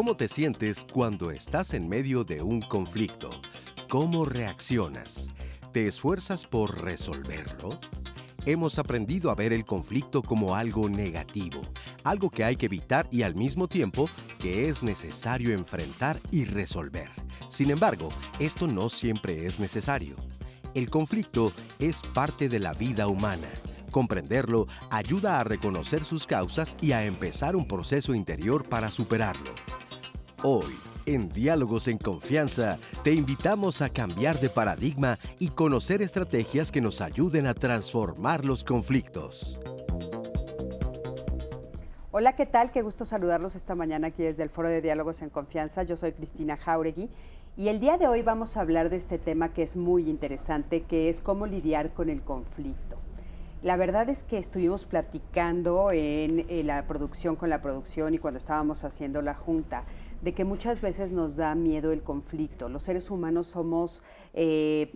¿Cómo te sientes cuando estás en medio de un conflicto? ¿Cómo reaccionas? ¿Te esfuerzas por resolverlo? Hemos aprendido a ver el conflicto como algo negativo, algo que hay que evitar y al mismo tiempo que es necesario enfrentar y resolver. Sin embargo, esto no siempre es necesario. El conflicto es parte de la vida humana. Comprenderlo ayuda a reconocer sus causas y a empezar un proceso interior para superarlo. Hoy, en Diálogos en Confianza, te invitamos a cambiar de paradigma y conocer estrategias que nos ayuden a transformar los conflictos. Hola, ¿qué tal? Qué gusto saludarlos esta mañana aquí desde el Foro de Diálogos en Confianza. Yo soy Cristina Jáuregui y el día de hoy vamos a hablar de este tema que es muy interesante, que es cómo lidiar con el conflicto. La verdad es que estuvimos platicando en la producción con la producción y cuando estábamos haciendo la junta, de que muchas veces nos da miedo el conflicto. Los seres humanos somos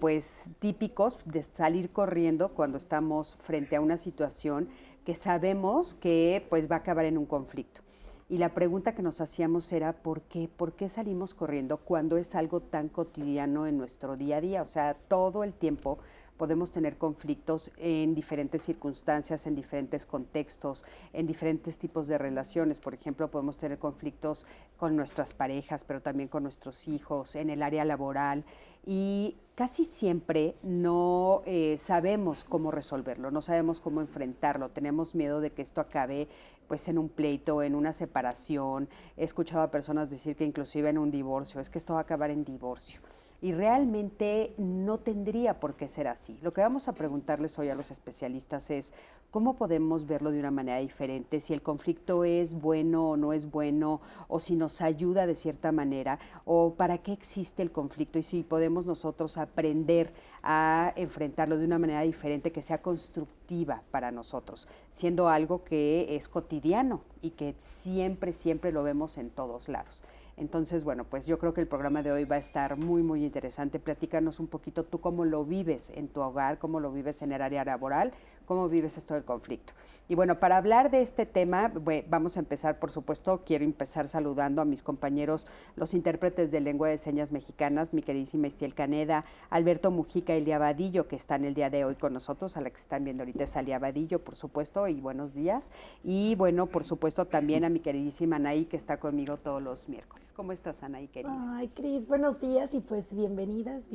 pues típicos de salir corriendo cuando estamos frente a una situación que sabemos que pues va a acabar en un conflicto. Y la pregunta que nos hacíamos era ¿por qué? ¿Por qué salimos corriendo cuando es algo tan cotidiano en nuestro día a día? O sea, todo el tiempo podemos tener conflictos en diferentes circunstancias, en diferentes contextos, en diferentes tipos de relaciones. Por ejemplo, podemos tener conflictos con nuestras parejas, pero también con nuestros hijos, en el área laboral. Y casi siempre no sabemos cómo resolverlo, no sabemos cómo enfrentarlo. Tenemos miedo de que esto acabe pues en un pleito, en una separación. He escuchado a personas decir que inclusive en un divorcio, es que esto va a acabar en divorcio. Y realmente no tendría por qué ser así. Lo que vamos a preguntarles hoy a los especialistas es cómo podemos verlo de una manera diferente, si el conflicto es bueno o no es bueno, o si nos ayuda de cierta manera, o para qué existe el conflicto y si podemos nosotros aprender a enfrentarlo de una manera diferente que sea constructiva para nosotros, siendo algo que es cotidiano y que siempre, siempre lo vemos en todos lados. Entonces, bueno, pues yo creo que el programa de hoy va a estar muy, muy interesante. Platícanos un poquito tú cómo lo vives en tu hogar, cómo lo vives en el área laboral, cómo vives esto del conflicto. Y bueno, para hablar de este tema, vamos a empezar, por supuesto, quiero empezar saludando a mis compañeros, los intérpretes de lengua de señas mexicanas, mi queridísima Estiel Caneda, Alberto Mujica y Elia Vadillo, que están el día de hoy con nosotros, a la que están viendo ahorita es Elia Vadillo, por supuesto, y buenos días. Y bueno, por supuesto, también a mi queridísima Anaí, que está conmigo todos los miércoles. ¿Cómo estás, Anaí, querida? Ay, Cris, buenos días y pues bienvenidas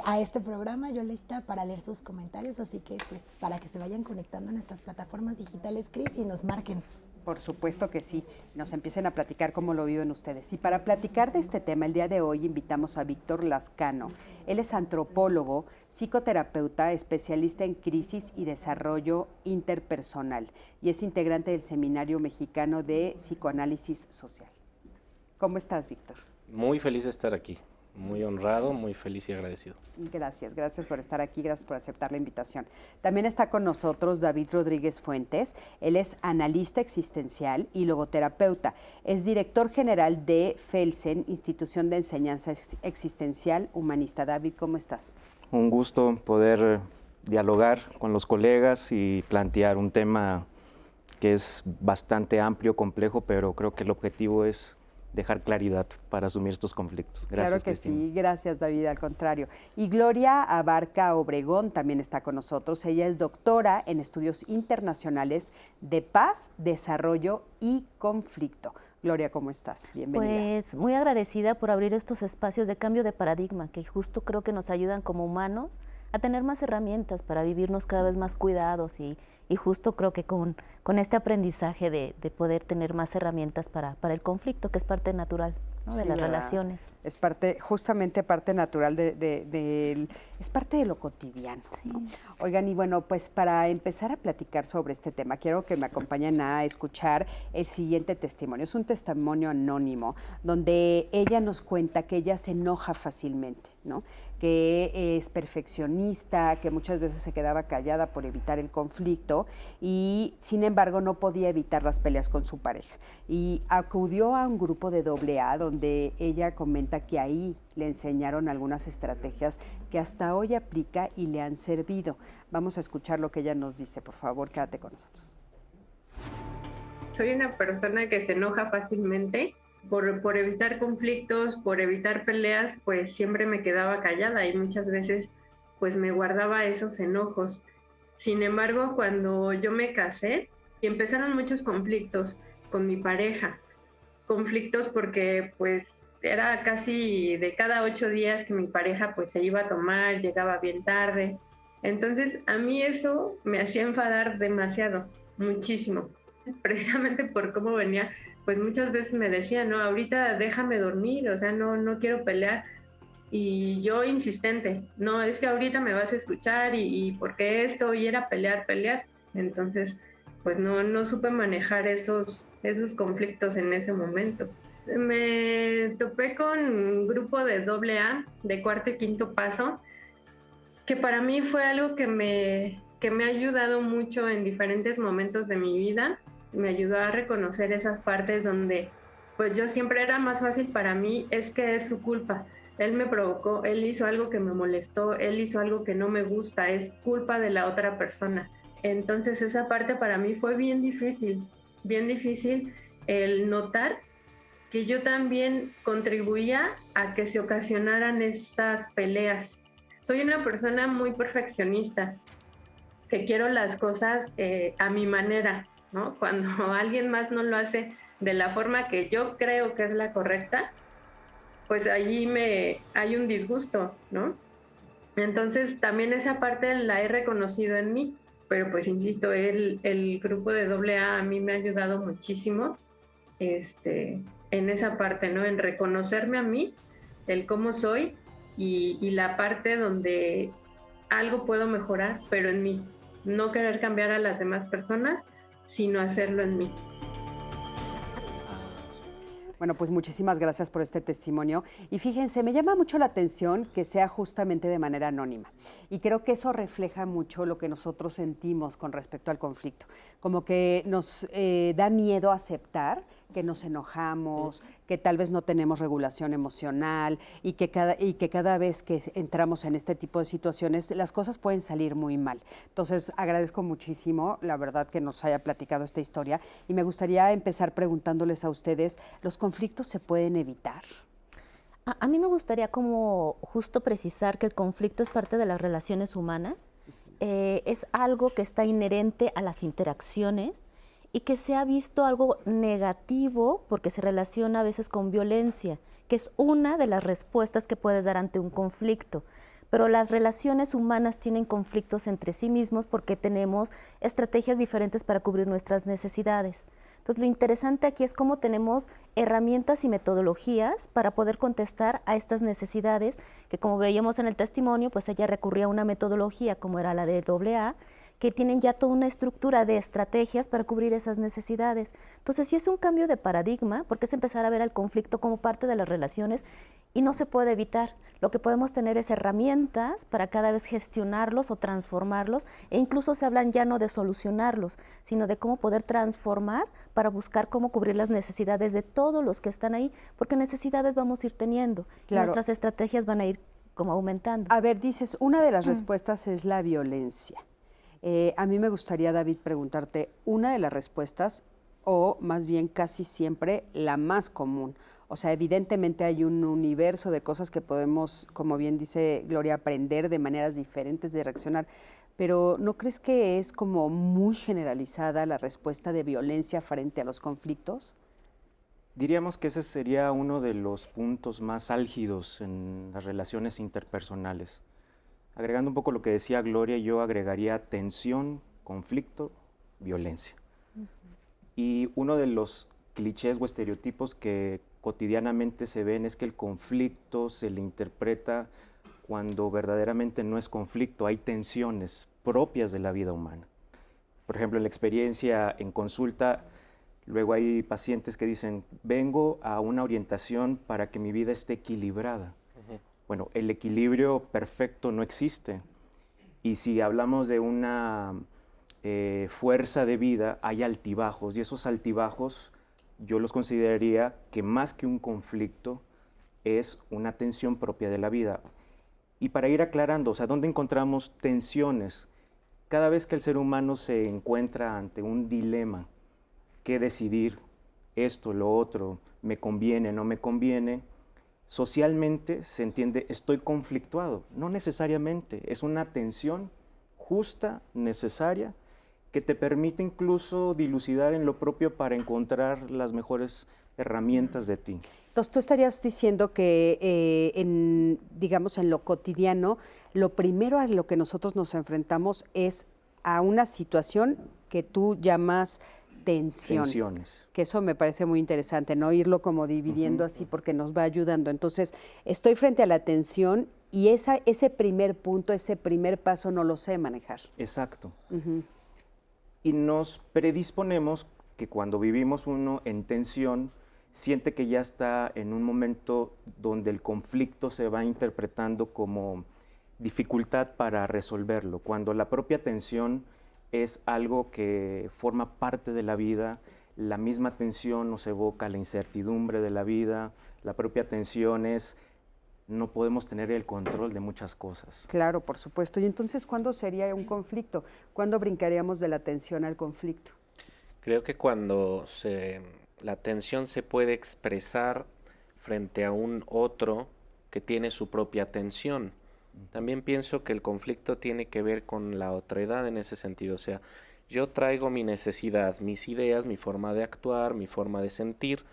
a este programa. Yo lista para leer sus comentarios, así que pues para que se vayan conectando a nuestras plataformas digitales, Cris, y nos marquen. Por supuesto que sí, nos empiecen a platicar cómo lo viven ustedes. Y para platicar de este tema, el día de hoy invitamos a Víctor Lascano. Él es antropólogo, psicoterapeuta, especialista en crisis y desarrollo interpersonal y es integrante del Seminario Mexicano de Psicoanálisis Social. ¿Cómo estás, Víctor? Muy feliz de estar aquí, muy honrado, muy feliz y agradecido. Gracias por estar aquí, gracias por aceptar la invitación. También está con nosotros David Rodríguez Fuentes, él es analista existencial y logoterapeuta, es director general de FELSEN, Institución de Enseñanza Existencial Humanista. David, ¿cómo estás? Un gusto poder dialogar con los colegas y plantear un tema que es bastante amplio, complejo, pero creo que el objetivo es dejar claridad para asumir estos conflictos. Gracias, claro que Cristina. sí, gracias, David, al contrario. Y Gloria Abarca Obregón también está con nosotros. Ella es doctora en estudios internacionales de paz, desarrollo y conflicto. Gloria, ¿cómo estás? Bienvenida. Pues muy agradecida por abrir estos espacios de cambio de paradigma que justo creo que nos ayudan como humanos a tener más herramientas para vivirnos cada vez más cuidados y justo creo que con este aprendizaje de poder tener más herramientas para el conflicto, que es parte natural, ¿no? De las relaciones. Es justamente parte natural es parte de lo cotidiano. Sí. ¿No? Oigan, y bueno, pues para empezar a platicar sobre este tema, quiero que me acompañen a escuchar el siguiente testimonio. Es un testimonio anónimo, donde ella nos cuenta que ella se enoja fácilmente, ¿no? Que es perfeccionista, que muchas veces se quedaba callada por evitar el conflicto y sin embargo no podía evitar las peleas con su pareja. Y acudió a un grupo de AA donde ella comenta que ahí le enseñaron algunas estrategias que hasta hoy aplica y le han servido. Vamos a escuchar lo que ella nos dice, por favor, quédate con nosotros. Soy una persona que se enoja fácilmente. Por evitar conflictos, por evitar peleas, pues siempre me quedaba callada y muchas veces pues me guardaba esos enojos. Sin embargo, cuando yo me casé y empezaron muchos conflictos con mi pareja, conflictos porque pues era casi de cada 8 días que mi pareja pues se iba a tomar, llegaba bien tarde. Entonces a mí eso me hacía enfadar demasiado, muchísimo, precisamente por cómo venía, pues muchas veces me decía, no, ahorita déjame dormir, o sea, no quiero pelear. Y yo insistente, no, es que ahorita me vas a escuchar y porque esto, y era pelear, pelear. Entonces, pues no supe manejar esos conflictos en ese momento. Me topé con un grupo de AA, de cuarto y quinto paso, que para mí fue algo que me ha ayudado mucho en diferentes momentos de mi vida. Me ayudó a reconocer esas partes donde pues yo siempre era más fácil para mí, es que es su culpa. Él me provocó, él hizo algo que me molestó, él hizo algo que no me gusta, es culpa de la otra persona. Entonces esa parte para mí fue bien difícil el notar que yo también contribuía a que se ocasionaran esas peleas. Soy una persona muy perfeccionista, que quiero las cosas a mi manera, ¿no? Cuando alguien más no lo hace de la forma que yo creo que es la correcta, pues allí hay un disgusto, ¿no? Entonces también esa parte la he reconocido en mí, pero pues insisto, el grupo de AA a mí me ha ayudado muchísimo en esa parte, ¿no? En reconocerme a mí, el cómo soy y la parte donde algo puedo mejorar, pero en mí. No querer cambiar a las demás personas, sino hacerlo en mí. Bueno, pues muchísimas gracias por este testimonio. Y fíjense, me llama mucho la atención que sea justamente de manera anónima. Y creo que eso refleja mucho lo que nosotros sentimos con respecto al conflicto. Como que nos da miedo aceptar que nos enojamos, que tal vez no tenemos regulación emocional y que cada vez que entramos en este tipo de situaciones las cosas pueden salir muy mal. Entonces agradezco muchísimo, la verdad, que nos haya platicado esta historia y me gustaría empezar preguntándoles a ustedes, ¿los conflictos se pueden evitar? A mí me gustaría como justo precisar que el conflicto es parte de las relaciones humanas, es algo que está inherente a las interacciones y que se ha visto algo negativo porque se relaciona a veces con violencia, que es una de las respuestas que puedes dar ante un conflicto. Pero las relaciones humanas tienen conflictos entre sí mismos porque tenemos estrategias diferentes para cubrir nuestras necesidades. Entonces, lo interesante aquí es cómo tenemos herramientas y metodologías para poder contestar a estas necesidades, que como veíamos en el testimonio, pues ella recurría a una metodología como era la de AA, que tienen ya toda una estructura de estrategias para cubrir esas necesidades. Entonces, sí es un cambio de paradigma, porque es empezar a ver al conflicto como parte de las relaciones y no se puede evitar. Lo que podemos tener es herramientas para cada vez gestionarlos o transformarlos, e incluso se hablan ya no de solucionarlos, sino de cómo poder transformar para buscar cómo cubrir las necesidades de todos los que están ahí, porque necesidades vamos a ir teniendo, Claro. y nuestras estrategias van a ir como aumentando. A ver, dices, una de las respuestas es la violencia. A mí me gustaría, David, preguntarte una de las respuestas, o más bien casi siempre la más común. O sea, evidentemente hay un universo de cosas que podemos, como bien dice Gloria, aprender de maneras diferentes de reaccionar, pero ¿no crees que es como muy generalizada la respuesta de violencia frente a los conflictos? Diríamos que ese sería uno de los puntos más álgidos en las relaciones interpersonales. Agregando un poco lo que decía Gloria, yo agregaría tensión, conflicto, violencia. Y uno de los clichés o estereotipos que cotidianamente se ven es que el conflicto se le interpreta cuando verdaderamente no es conflicto, hay tensiones propias de la vida humana. Por ejemplo, en la experiencia en consulta, luego hay pacientes que dicen, vengo a una orientación para que mi vida esté equilibrada. Bueno, el equilibrio perfecto no existe. Y si hablamos de una fuerza de vida, hay altibajos. Y esos altibajos yo los consideraría que más que un conflicto es una tensión propia de la vida. Y para ir aclarando, o sea, ¿dónde encontramos tensiones? Cada vez que el ser humano se encuentra ante un dilema que decidir esto, lo otro, me conviene, no me conviene, socialmente se entiende estoy conflictuado. No necesariamente, es una tensión justa, necesaria, que te permite incluso dilucidar en lo propio para encontrar las mejores herramientas de ti. Entonces, tú estarías diciendo que digamos, en lo cotidiano, lo primero a lo que nosotros nos enfrentamos es a una situación que tú llamas tensión. Tensiones. Que eso me parece muy interesante, ¿no? Irlo como dividiendo así porque nos va ayudando. Entonces, estoy frente a la tensión y ese primer punto, ese primer paso no lo sé manejar. Exacto. Y nos predisponemos que cuando vivimos uno en tensión, siente que ya está en un momento donde el conflicto se va interpretando como dificultad para resolverlo, cuando la propia tensión es algo que forma parte de la vida. La misma tensión nos evoca la incertidumbre de la vida, la propia tensión es no podemos tener el control de muchas cosas. Claro, por supuesto. ¿Y entonces cuándo sería un conflicto? ¿Cuándo brincaríamos de la tensión al conflicto? Creo que cuando la tensión se puede expresar frente a un otro que tiene su propia tensión. También pienso que el conflicto tiene que ver con la otredad en ese sentido. O sea, yo traigo mi necesidad, mis ideas, mi forma de actuar, mi forma de sentir,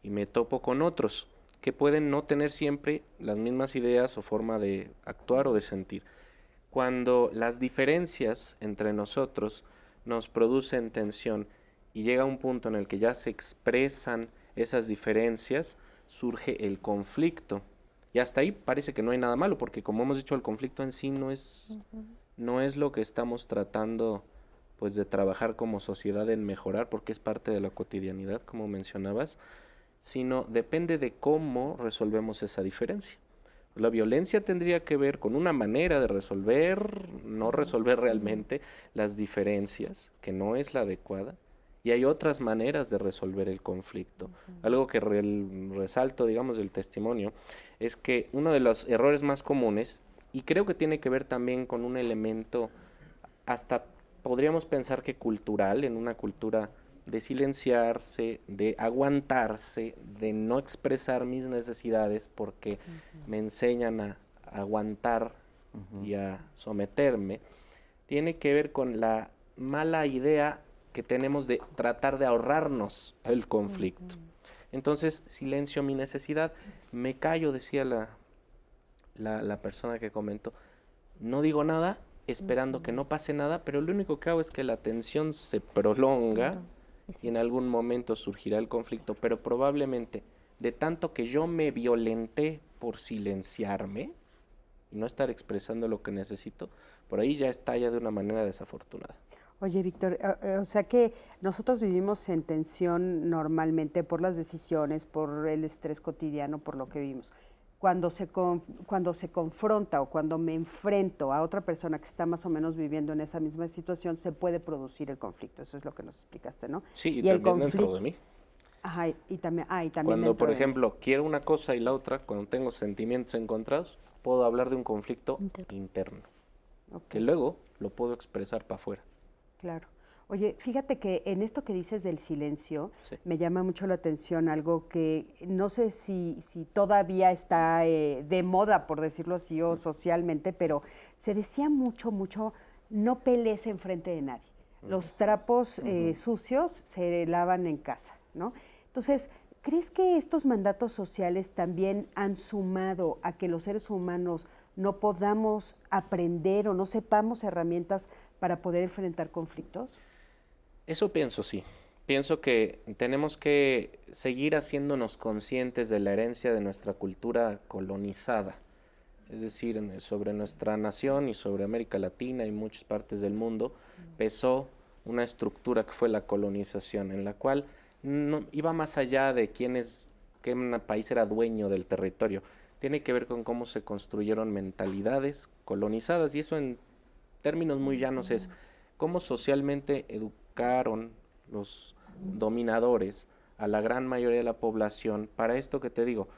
y me topo con otros que pueden no tener siempre las mismas ideas o forma de actuar o de sentir. Cuando las diferencias entre nosotros nos producen tensión y llega un punto en el que ya se expresan esas diferencias, surge el conflicto. Y hasta ahí parece que no hay nada malo, porque como hemos dicho, el conflicto en sí no es lo que estamos tratando pues de trabajar como sociedad en mejorar, porque es parte de la cotidianidad, como mencionabas, sino depende de cómo resolvemos esa diferencia. La violencia tendría que ver con una manera de resolver, no resolver realmente las diferencias, que no es la adecuada, y hay otras maneras de resolver el conflicto. Algo que resalto, digamos, del testimonio, es que uno de los errores más comunes, y creo que tiene que ver también con un elemento, hasta podríamos pensar que cultural, en una cultura de silenciarse, de aguantarse, de no expresar mis necesidades porque me enseñan a aguantar y a someterme, tiene que ver con la mala idea que tenemos de tratar de ahorrarnos el conflicto. Entonces, silencio mi necesidad, me callo, decía la persona que comentó, no digo nada, esperando que no pase nada, pero lo único que hago es que la tensión se prolonga y en algún momento surgirá el conflicto, pero probablemente de tanto que yo me violenté por silenciarme y no estar expresando lo que necesito, por ahí ya estalla de una manera desafortunada. Oye, Víctor, o sea que nosotros vivimos en tensión normalmente por las decisiones, por el estrés cotidiano, por lo que vivimos. Cuando se confronta o cuando me enfrento a otra persona que está más o menos viviendo en esa misma situación, se puede producir el conflicto. Eso es lo que nos explicaste, ¿no? Sí, y también dentro de mí. Ajá, y también cuando, por ejemplo, quiero una cosa y la otra, cuando tengo sentimientos encontrados, puedo hablar de un conflicto interno, que luego lo puedo expresar para afuera. Claro. Oye, fíjate que en esto que dices del silencio, me llama mucho la atención algo que no sé si todavía está de moda, por decirlo así, o socialmente, pero se decía mucho, no pelees enfrente de nadie. Los trapos sucios se lavan en casa, ¿no? Entonces, ¿crees que estos mandatos sociales también han sumado a que los seres humanos no podamos aprender o no sepamos herramientas para poder enfrentar conflictos? Eso pienso, sí. Pienso que tenemos que seguir haciéndonos conscientes de la herencia de nuestra cultura colonizada, es decir, sobre nuestra nación y sobre América Latina y muchas partes del mundo, pesó una estructura que fue la colonización, en la cual no iba más allá de qué país era dueño del territorio. Tiene que ver con cómo se construyeron mentalidades colonizadas, y eso en términos muy llanos es cómo socialmente educaron los dominadores a la gran mayoría de la población para esto que te digo,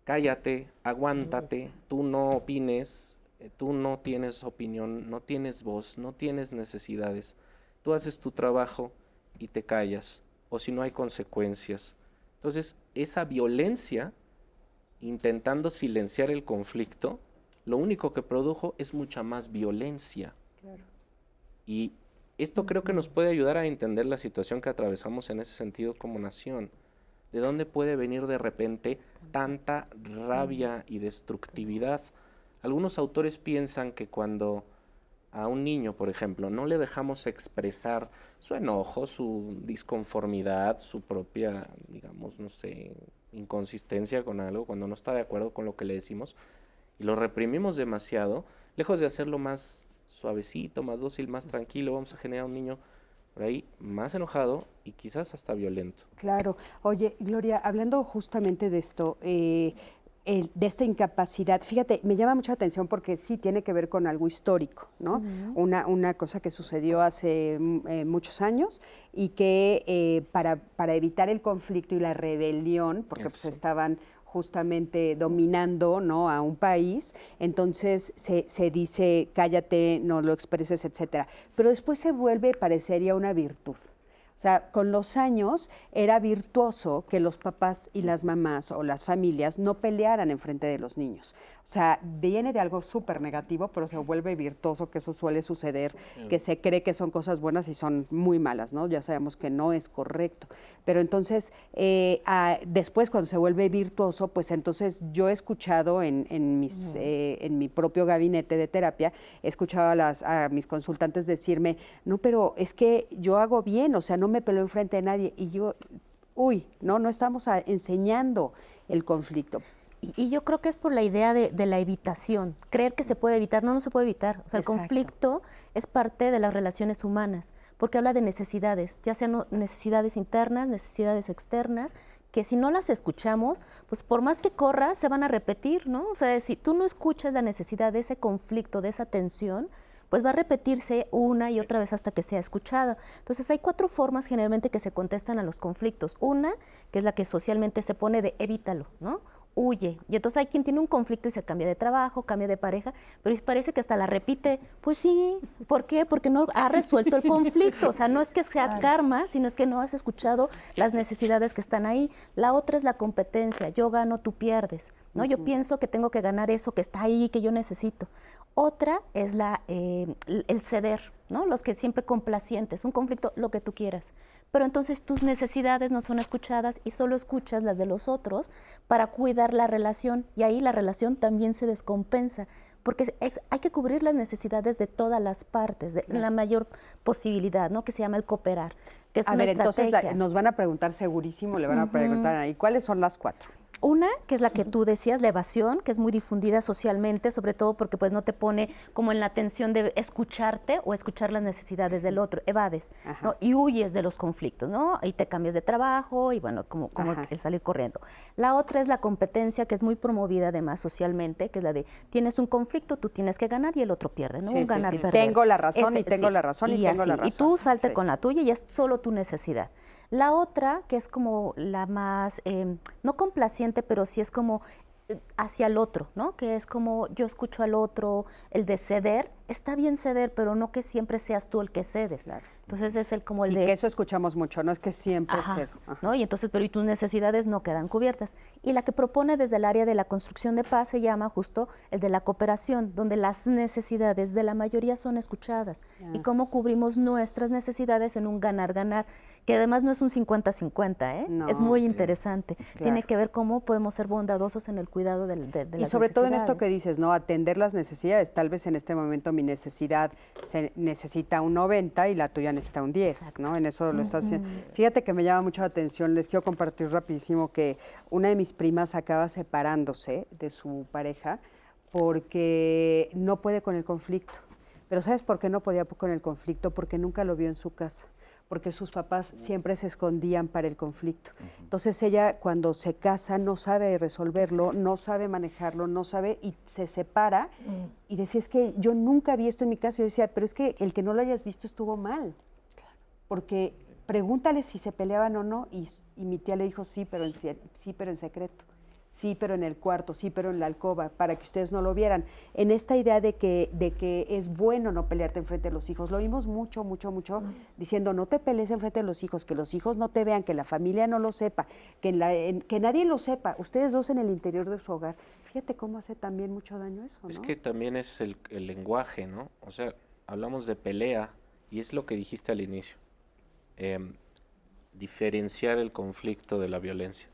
cállate, aguántate, tú no opines, tú no tienes opinión, no tienes voz, no tienes necesidades, tú haces tu trabajo y te callas, o si no hay consecuencias. Entonces, esa violencia, intentando silenciar el conflicto, lo único que produjo es mucha más violencia. Claro. Y esto creo que nos puede ayudar a entender la situación que atravesamos en ese sentido como nación. ¿De dónde puede venir de repente tanta rabia y destructividad? Algunos autores piensan que cuando a un niño, por ejemplo, no le dejamos expresar su enojo, su disconformidad, su propia, digamos, no sé, inconsistencia con algo, cuando no está de acuerdo con lo que le decimos, y lo reprimimos demasiado, lejos de hacerlo más suavecito, más dócil, más tranquilo, vamos a generar un niño por ahí más enojado y quizás hasta violento. Claro. Oye, Gloria, hablando justamente de esto, de esta incapacidad, fíjate, me llama mucha atención porque sí tiene que ver con algo histórico, ¿no? Una cosa que sucedió hace muchos años y que para evitar el conflicto y la rebelión, porque pues estaban justamente dominando, ¿no?, a un país, entonces se dice cállate, no lo expreses, etcétera. Pero después se vuelve, parecería una virtud. O sea, con los años era virtuoso que los papás y las mamás o las familias no pelearan enfrente de los niños. O sea, viene de algo súper negativo, pero se vuelve virtuoso, que eso suele suceder, que se cree que son cosas buenas y son muy malas, ¿no? Ya sabemos que no es correcto. Pero entonces, después cuando se vuelve virtuoso, pues entonces yo he escuchado en mi propio gabinete de terapia, he escuchado a mis consultantes decirme, no, pero es que yo hago bien, o sea, no me peleo enfrente de nadie. Y yo, no estamos enseñando el conflicto. Y yo creo que es por la idea de la evitación, creer que se puede evitar, no se puede evitar. O sea, el conflicto es parte de las relaciones humanas, porque habla de necesidades, ya sean necesidades internas, necesidades externas, que si no las escuchamos, pues por más que corras, se van a repetir, ¿no? O sea, si tú no escuchas la necesidad de ese conflicto, de esa tensión, pues va a repetirse una y otra vez hasta que sea escuchada. Entonces hay 4 formas generalmente que se contestan a los conflictos. Una, que es la que socialmente se pone de evítalo, ¿no? Huye. Y entonces hay quien tiene un conflicto y se cambia de trabajo, cambia de pareja, pero parece que hasta la repite. Pues sí, ¿por qué? Porque no ha resuelto el conflicto. O sea, no es que sea karma, sino es que no has escuchado las necesidades que están ahí. La otra es la competencia. Yo gano, tú pierdes, ¿no? Yo pienso que tengo que ganar eso que está ahí, que yo necesito. Otra es el ceder, ¿no? Los que siempre complacientes, un conflicto, lo que tú quieras. Pero entonces tus necesidades no son escuchadas y solo escuchas las de los otros para cuidar la relación. Y ahí la relación también se descompensa, porque hay que cubrir las necesidades de todas las partes, de la mayor posibilidad, ¿no? Que se llama el cooperar, que es una estrategia. Entonces nos van a preguntar segurísimo, le van a preguntar ahí, ¿cuáles son las 4? Una, que es la que tú decías, la evasión, que es muy difundida socialmente, sobre todo porque pues no te pone como en la tensión de escucharte o escuchar las necesidades del otro, evades, ¿no? Y huyes de los conflictos, ¿no? Y te cambias de trabajo y bueno, como el salir corriendo. La otra es la competencia, que es muy promovida además socialmente, que es la de tienes un conflicto, tú tienes que ganar y el otro pierde, ¿no? Sí, un ganar, perder. Tengo la razón y tengo la razón y tengo la razón. Y tú salte con la tuya y es solo tu necesidad. La otra, que es como la más, no complaciente, pero sí es como hacia el otro, ¿no? Que es como yo escucho al otro, el de ceder, está bien ceder, pero no que siempre seas tú el que cedes. Claro. Entonces es como el de... que eso escuchamos mucho, no es que siempre cedo. ¿No? Y entonces, pero y tus necesidades no quedan cubiertas. Y la que propone desde el área de la construcción de paz se llama justo el de la cooperación, donde las necesidades de la mayoría son escuchadas. Y cómo cubrimos nuestras necesidades en un ganar-ganar, que además no es un 50-50, ¿eh? No, es muy interesante. Claro. Tiene que ver cómo podemos ser bondadosos en el cuidado de las necesidades. Y sobre todo en esto que dices, ¿no? Atender las necesidades. Tal vez en este momento mi necesidad se necesita un 90 y la tuya necesita un 10, exacto, ¿no? En eso lo estás haciendo. Fíjate que me llama mucho la atención, les quiero compartir rapidísimo que una de mis primas acaba separándose de su pareja porque no puede con el conflicto. Pero ¿sabes por qué no podía con el conflicto? Porque nunca lo vio en su casa, porque sus papás siempre se escondían para el conflicto. Entonces ella cuando se casa no sabe resolverlo, no sabe manejarlo, no sabe y se separa y decía, es que yo nunca vi esto en mi casa. Y yo decía, pero es que el que no lo hayas visto estuvo mal, porque pregúntale si se peleaban o no y mi tía le dijo sí, pero en secreto. sí, pero en el cuarto, sí, pero en la alcoba, para que ustedes no lo vieran. En esta idea de que es bueno no pelearte enfrente de los hijos, lo vimos mucho, diciendo no te pelees enfrente de los hijos, que los hijos no te vean, que la familia no lo sepa, que nadie lo sepa, ustedes dos en el interior de su hogar. Fíjate cómo hace también mucho daño eso, ¿no? Es que también es el lenguaje, ¿no? O sea, hablamos de pelea y es lo que dijiste al inicio. Diferenciar el conflicto de la violencia.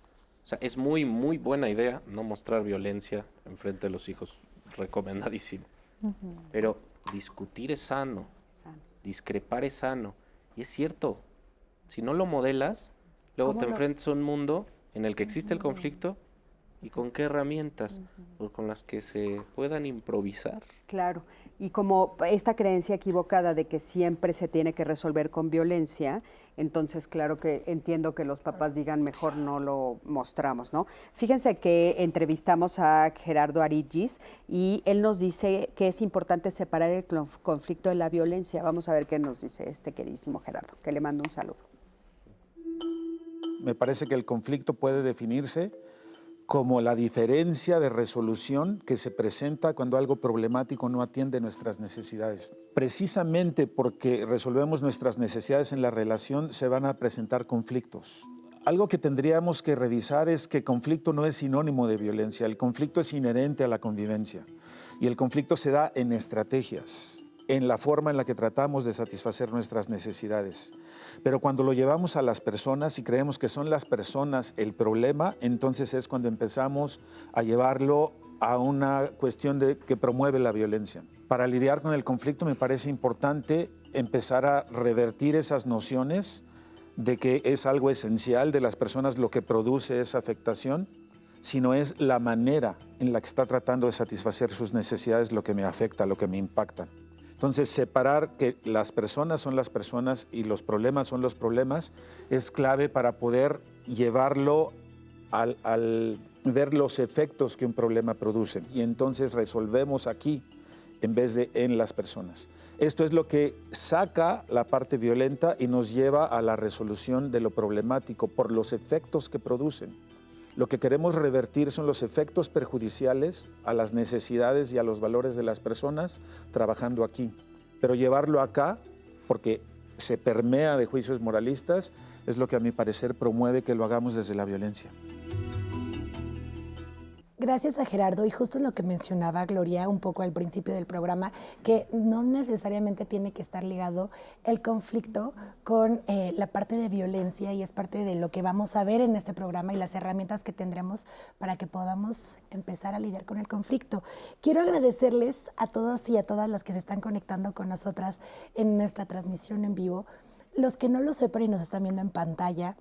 O sea, es muy, muy buena idea no mostrar violencia enfrente de los hijos, recomendadísimo. Pero discutir es sano, discrepar es sano. Y es cierto, si no lo modelas, luego te enfrentas a un mundo en el que existe el conflicto. ¿Y con qué herramientas? Pues con las que se puedan improvisar. Claro, y como esta creencia equivocada de que siempre se tiene que resolver con violencia, entonces claro que entiendo que los papás digan mejor no lo mostramos, ¿no? Fíjense que entrevistamos a Gerardo Arigis y él nos dice que es importante separar el conflicto de la violencia. Vamos a ver qué nos dice este queridísimo Gerardo, que le mando un saludo. Me parece que el conflicto puede definirse como la diferencia de resolución que se presenta cuando algo problemático no atiende nuestras necesidades. Precisamente porque resolvemos nuestras necesidades en la relación, se van a presentar conflictos. Algo que tendríamos que revisar es que conflicto no es sinónimo de violencia, el conflicto es inherente a la convivencia y el conflicto se da en estrategias, en la forma en la que tratamos de satisfacer nuestras necesidades. Pero cuando lo llevamos a las personas y creemos que son las personas el problema, entonces es cuando empezamos a llevarlo a una cuestión que promueve la violencia. Para lidiar con el conflicto me parece importante empezar a revertir esas nociones de que es algo esencial de las personas lo que produce esa afectación, sino es la manera en la que está tratando de satisfacer sus necesidades lo que me afecta, lo que me impacta. Entonces, separar que las personas son las personas y los problemas son los problemas es clave para poder llevarlo al ver los efectos que un problema produce. Y entonces resolvemos aquí en vez de en las personas. Esto es lo que saca la parte violenta y nos lleva a la resolución de lo problemático por los efectos que producen. Lo que queremos revertir son los efectos perjudiciales a las necesidades y a los valores de las personas trabajando aquí. Pero llevarlo acá, porque se permea de juicios moralistas, es lo que a mi parecer promueve que lo hagamos desde la violencia. Gracias a Gerardo, y justo es lo que mencionaba Gloria un poco al principio del programa, que no necesariamente tiene que estar ligado el conflicto con la parte de violencia, y es parte de lo que vamos a ver en este programa y las herramientas que tendremos para que podamos empezar a lidiar con el conflicto. Quiero agradecerles a todos y a todas las que se están conectando con nosotras en nuestra transmisión en vivo. Los que no lo sepan y nos están viendo en pantalla,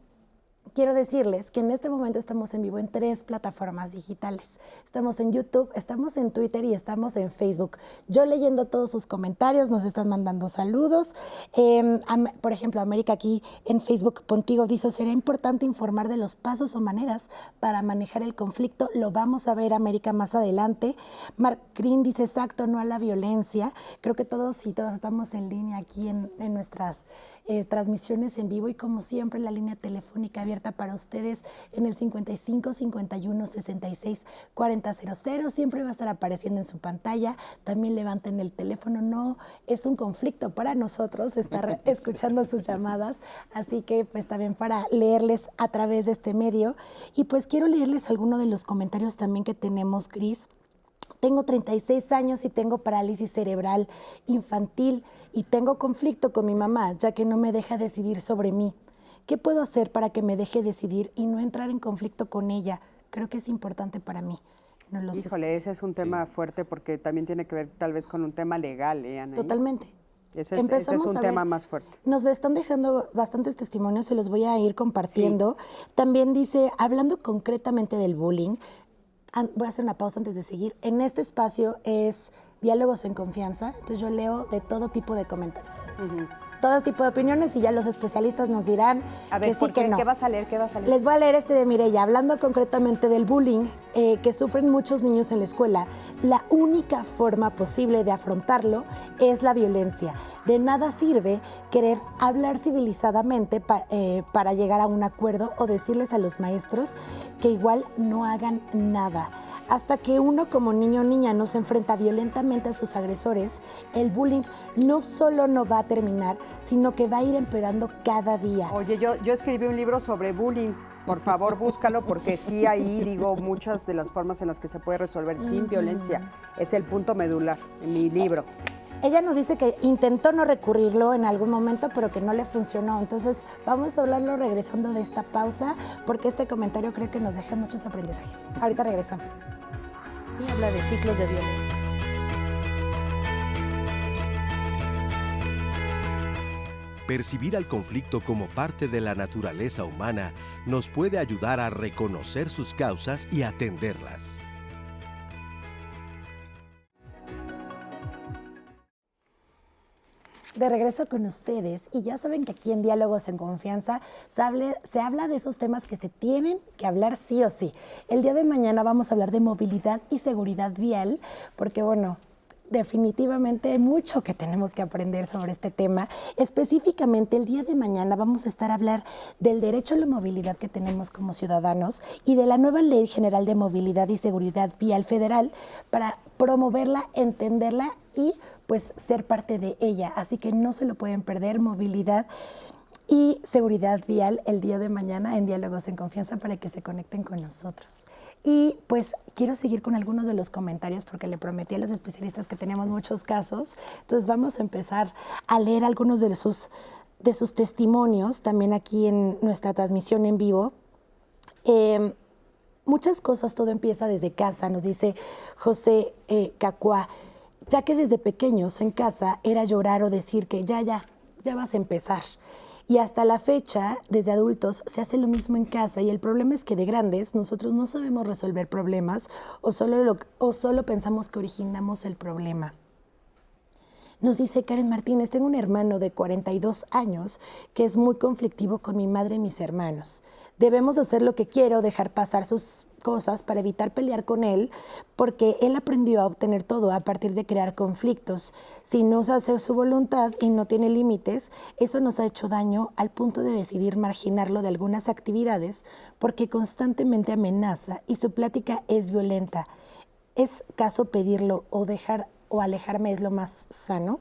quiero decirles que en este momento estamos en vivo en 3 plataformas digitales. Estamos en YouTube, estamos en Twitter y estamos en Facebook. Yo leyendo todos sus comentarios, nos están mandando saludos. Por ejemplo, América aquí en Facebook Pontigo dice, será importante informar de los pasos o maneras para manejar el conflicto. Lo vamos a ver, América, más adelante. Mark Green dice, exacto, no a la violencia. Creo que todos y todas estamos en línea aquí en nuestras transmisiones en vivo, y como siempre la línea telefónica abierta para ustedes en el 55 51 66 40 00, siempre va a estar apareciendo en su pantalla. También levanten el teléfono, no es un conflicto para nosotros estar escuchando sus llamadas, así que pues también para leerles a través de este medio. Y pues quiero leerles algunos de los comentarios también que tenemos, Cris. Tengo 36 años y tengo parálisis cerebral infantil y tengo conflicto con mi mamá, ya que no me deja decidir sobre mí. ¿Qué puedo hacer para que me deje decidir y no entrar en conflicto con ella? Creo que es importante para mí. No lo sé. Híjole, ese es un tema fuerte porque también tiene que ver tal vez con un tema legal, Ana. Totalmente. Ese es un tema más fuerte. Nos están dejando bastantes testimonios, se los voy a ir compartiendo. Sí. También dice, hablando concretamente del bullying, voy a hacer una pausa antes de seguir. En este espacio es Diálogos en Confianza, entonces yo leo de todo tipo de comentarios. todo tipo de opiniones y ya los especialistas nos dirán A ver, que sí, que no. ¿qué vas a leer? ¿Qué vas a leer? Les voy a leer este de Mireya, hablando concretamente del bullying que sufren muchos niños en la escuela. La única forma posible de afrontarlo es la violencia. De nada sirve querer hablar civilizadamente para llegar a un acuerdo o decirles a los maestros que igual no hagan nada. Hasta que uno como niño o niña no se enfrenta violentamente a sus agresores, el bullying no solo no va a terminar, sino que va a ir empeorando cada día. Oye, yo escribí un libro sobre bullying. Por favor, búscalo porque sí, ahí digo muchas de las formas en las que se puede resolver sin violencia. Es el punto medular en mi libro. Ella nos dice que intentó no recurrirlo en algún momento, pero que no le funcionó. Entonces, vamos a hablarlo regresando de esta pausa, porque este comentario creo que nos deja muchos aprendizajes. Ahorita regresamos. Sí, habla de ciclos de violencia. Percibir al conflicto como parte de la naturaleza humana nos puede ayudar a reconocer sus causas y atenderlas. De regreso con ustedes, y ya saben que aquí en Diálogos en Confianza se habla de esos temas que se tienen que hablar sí o sí. El día de mañana vamos a hablar de movilidad y seguridad vial, porque bueno, definitivamente hay mucho que tenemos que aprender sobre este tema. Específicamente el día de mañana vamos a estar a hablar del derecho a la movilidad que tenemos como ciudadanos y de la nueva Ley General de Movilidad y Seguridad Vial Federal para promoverla, entenderla y pues ser parte de ella. Así que no se lo pueden perder, movilidad y seguridad vial el día de mañana en Diálogos en Confianza para que se conecten con nosotros. Y pues quiero seguir con algunos de los comentarios porque le prometí a los especialistas que tenemos muchos casos. Entonces vamos a empezar a leer algunos de sus testimonios también aquí en nuestra transmisión en vivo. Muchas cosas, todo empieza desde casa, nos dice José Cacuá, ya que desde pequeños en casa era llorar o decir que ya vas a empezar. Y hasta la fecha, desde adultos, se hace lo mismo en casa y el problema es que de grandes nosotros no sabemos resolver problemas o solo pensamos que originamos el problema. Nos dice Karen Martínez, tengo un hermano de 42 años que es muy conflictivo con mi madre y mis hermanos. Debemos hacer lo que quiero, dejar pasar sus cosas para evitar pelear con él, porque él aprendió a obtener todo a partir de crear conflictos. Si no se hace su voluntad y no tiene límites, eso nos ha hecho daño al punto de decidir marginarlo de algunas actividades porque constantemente amenaza y su plática es violenta. ¿Es caso pedirlo o alejarme es lo más sano?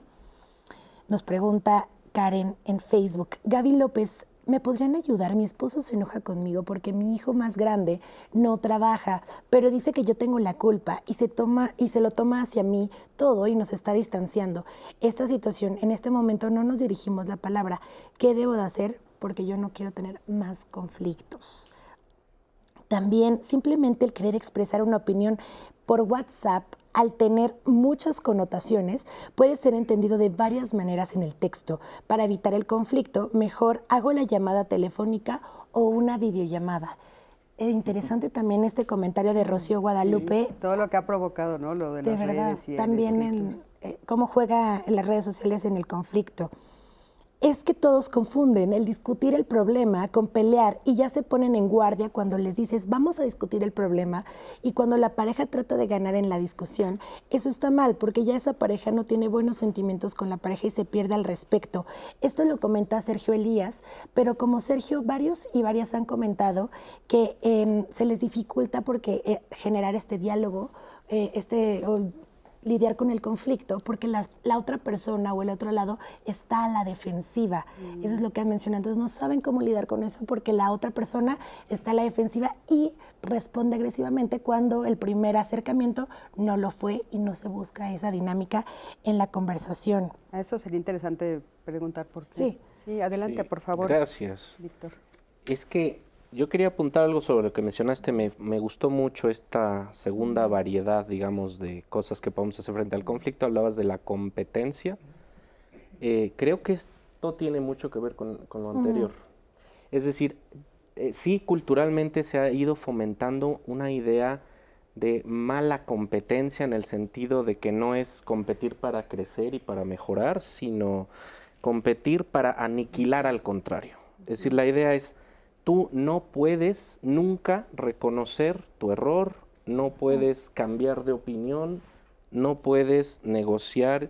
Nos pregunta Karen en Facebook. Gaby López, ¿me podrían ayudar? Mi esposo se enoja conmigo porque mi hijo más grande no trabaja, pero dice que yo tengo la culpa y se lo toma hacia mí todo y nos está distanciando. Esta situación, en este momento no nos dirigimos la palabra. ¿Qué debo de hacer? Porque yo no quiero tener más conflictos. También simplemente el querer expresar una opinión por WhatsApp, al tener muchas connotaciones, puede ser entendido de varias maneras en el texto. Para evitar el conflicto, mejor hago la llamada telefónica o una videollamada. Es interesante también este comentario de Rocío Guadalupe. Sí, todo lo que ha provocado, ¿no? Lo de las redes. Y también cómo juega en las redes sociales en el conflicto. Es que todos confunden el discutir el problema con pelear y ya se ponen en guardia cuando les dices vamos a discutir el problema y cuando la pareja trata de ganar en la discusión, eso está mal porque ya esa pareja no tiene buenos sentimientos con la pareja y se pierde al respecto. Esto lo comenta Sergio Elías, pero como Sergio, varios y varias han comentado que se les dificulta porque generar este diálogo, lidiar con el conflicto porque la otra persona o el otro lado está a la defensiva. Eso es lo que han mencionado. Entonces no saben cómo lidiar con eso porque la otra persona está a la defensiva y responde agresivamente cuando el primer acercamiento no lo fue y no se busca esa dinámica en la conversación. A eso sería interesante preguntar por qué. Sí. Sí, adelante, por favor. Gracias. Víctor. Es que yo quería apuntar algo sobre lo que mencionaste. Me gustó mucho esta segunda variedad, digamos, de cosas que podemos hacer frente al conflicto. Hablabas de la competencia. Creo que esto tiene mucho que ver con lo anterior. Es decir, sí, culturalmente se ha ido fomentando una idea de mala competencia en el sentido de que no es competir para crecer y para mejorar, sino competir para aniquilar al contrario. Es decir, la idea es, tú no puedes nunca reconocer tu error, no puedes cambiar de opinión, no puedes negociar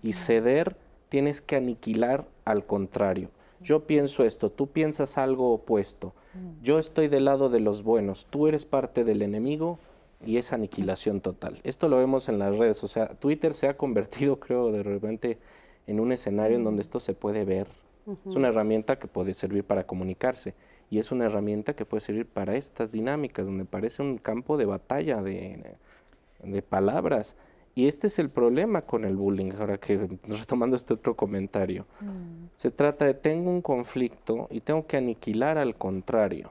y ceder, tienes que aniquilar al contrario. Yo pienso esto, tú piensas algo opuesto, yo estoy del lado de los buenos, tú eres parte del enemigo y es aniquilación total. Esto lo vemos en las redes, o sea, Twitter se ha convertido, creo, de repente en un escenario en donde esto se puede ver. Es una herramienta que puede servir para comunicarse y es una herramienta que puede servir para estas dinámicas, donde parece un campo de batalla de palabras. Y este es el problema con el bullying, ahora que retomando este otro comentario. Se trata de tengo un conflicto y tengo que aniquilar al contrario.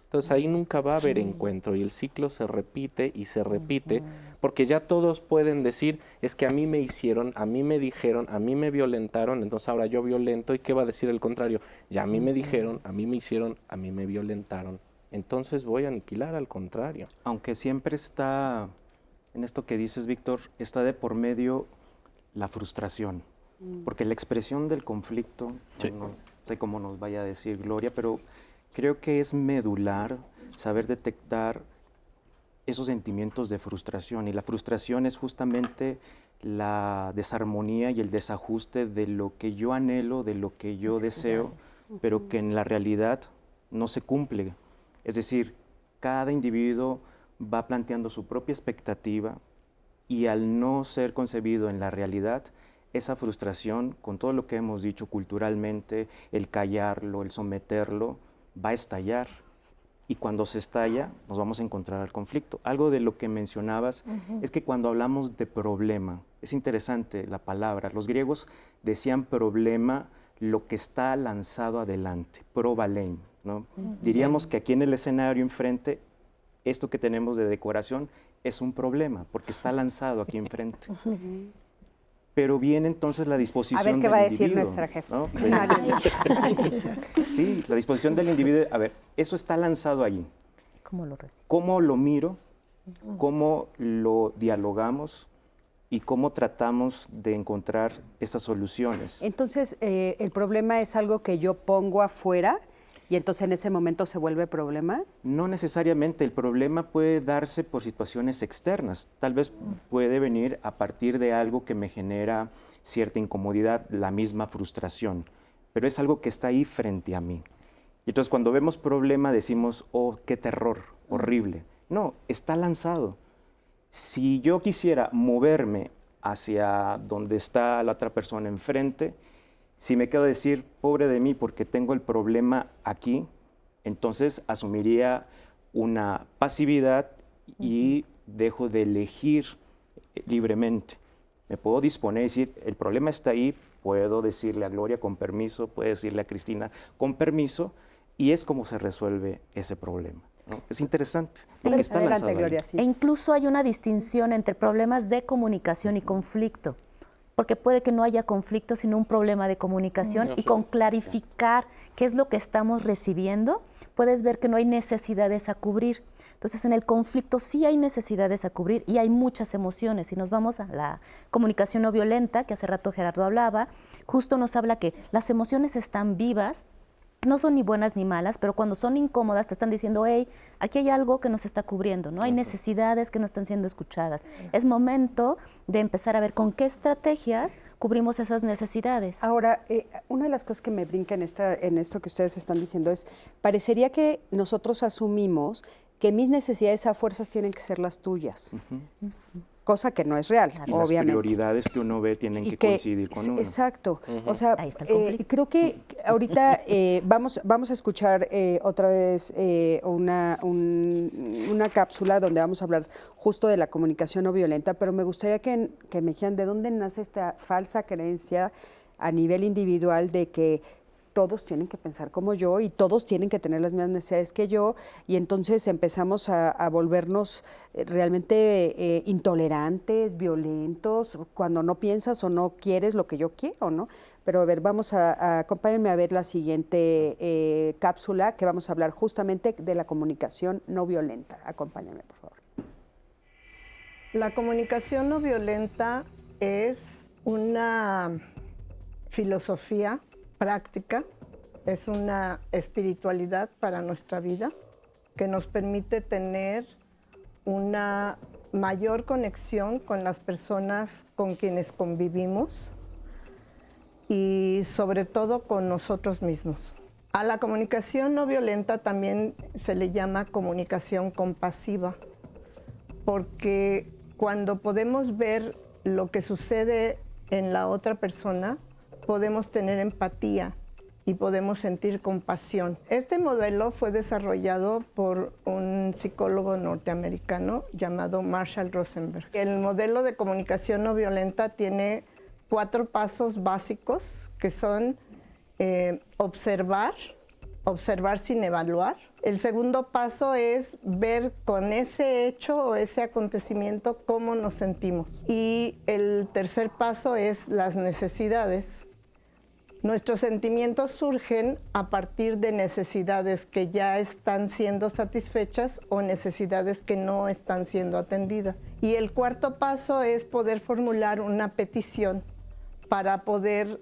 Entonces ahí nunca va a haber encuentro y el ciclo se repite y se repite porque ya todos pueden decir, es que a mí me hicieron, a mí me dijeron, a mí me violentaron, entonces ahora yo violento y ¿qué va a decir el contrario? Ya a mí me dijeron, a mí me hicieron, a mí me violentaron. Entonces voy a aniquilar al contrario. Aunque siempre está, en esto que dices, Víctor, está de por medio la frustración. Porque la expresión del conflicto, no sé cómo nos vaya a decir Gloria, pero creo que es medular saber detectar esos sentimientos de frustración. Y la frustración es justamente la desarmonía y el desajuste de lo que yo anhelo, de lo que yo deseo, pero que en la realidad no se cumple. Es decir, cada individuo va planteando su propia expectativa y al no ser concebido en la realidad, esa frustración, con todo lo que hemos dicho culturalmente, el callarlo, el someterlo, va a estallar. Y cuando se estalla, nos vamos a encontrar al conflicto. Algo de lo que mencionabas es que cuando hablamos de problema, es interesante la palabra, los griegos decían problema lo que está lanzado adelante, probalein, ¿no? Diríamos que aquí en el escenario enfrente, esto que tenemos de decoración es un problema, porque está lanzado aquí enfrente. Pero viene entonces la disposición del individuo. A ver qué va a decir nuestra jefa. ¿No? Sí, la disposición del individuo. A ver, eso está lanzado ahí. ¿Cómo lo recibo? ¿Cómo lo miro? ¿Cómo lo dialogamos? ¿Y cómo tratamos de encontrar esas soluciones? Entonces, ¿el problema es algo que yo pongo afuera y entonces en ese momento se vuelve problema? No necesariamente, el problema puede darse por situaciones externas. Tal vez puede venir a partir de algo que me genera cierta incomodidad, la misma frustración, pero es algo que está ahí frente a mí. Y entonces cuando vemos problema decimos, oh, qué terror, horrible. No, está lanzado. Si yo quisiera moverme hacia donde está la otra persona enfrente, si me quedo a decir, pobre de mí porque tengo el problema aquí, entonces asumiría una pasividad y dejo de elegir libremente. Me puedo disponer a decir, el problema está ahí, puedo decirle a Gloria con permiso, puedo decirle a Cristina con permiso, y es como se resuelve ese problema, ¿no? Es interesante, porque está lanzado Gloria, ahí. sí. E incluso hay una distinción entre problemas de comunicación y conflicto, porque puede que no haya conflicto, sino un problema de comunicación, y con clarificar qué es lo que estamos recibiendo, puedes ver que no hay necesidades a cubrir. Entonces, en el conflicto sí hay necesidades a cubrir y hay muchas emociones. Si nos vamos a la comunicación no violenta, que hace rato Gerardo hablaba, justo nos habla que las emociones están vivas, no son ni buenas ni malas, pero cuando son incómodas te están diciendo, hey, aquí hay algo que nos está cubriendo, ¿no? Hay necesidades que no están siendo escuchadas. Es momento de empezar a ver con qué estrategias cubrimos esas necesidades. Ahora, una de las cosas que me brinca en esto que ustedes están diciendo es, parecería que nosotros asumimos que mis necesidades a fuerzas tienen que ser las tuyas. Cosa que no es real, Y obviamente. las prioridades que uno ve tienen que coincidir con uno. Exacto. O sea, Ahí está el conflicto. creo que ahorita vamos a escuchar otra vez una cápsula donde vamos a hablar justo de la comunicación no violenta, pero me gustaría que me dijeran de dónde nace esta falsa creencia a nivel individual de que todos tienen que pensar como yo y todos tienen que tener las mismas necesidades que yo, y entonces empezamos a volvernos realmente intolerantes, violentos, cuando no piensas o no quieres lo que yo quiero, ¿no? Pero a ver, acompáñenme a ver la siguiente cápsula, que vamos a hablar justamente de la comunicación no violenta. Acompáñenme, por favor. La comunicación no violenta es una filosofía práctica, es una espiritualidad para nuestra vida que nos permite tener una mayor conexión con las personas con quienes convivimos y sobre todo con nosotros mismos. A la comunicación no violenta también se le llama comunicación compasiva, porque cuando podemos ver lo que sucede en la otra persona, podemos tener empatía y podemos sentir compasión. Este modelo fue desarrollado por un psicólogo norteamericano llamado Marshall Rosenberg. El modelo de comunicación no violenta tiene 4 pasos básicos que son observar sin evaluar. El segundo paso es ver con ese hecho o ese acontecimiento cómo nos sentimos. Y el tercer paso es las necesidades. Nuestros sentimientos surgen a partir de necesidades que ya están siendo satisfechas o necesidades que no están siendo atendidas. Y el cuarto paso es poder formular una petición para poder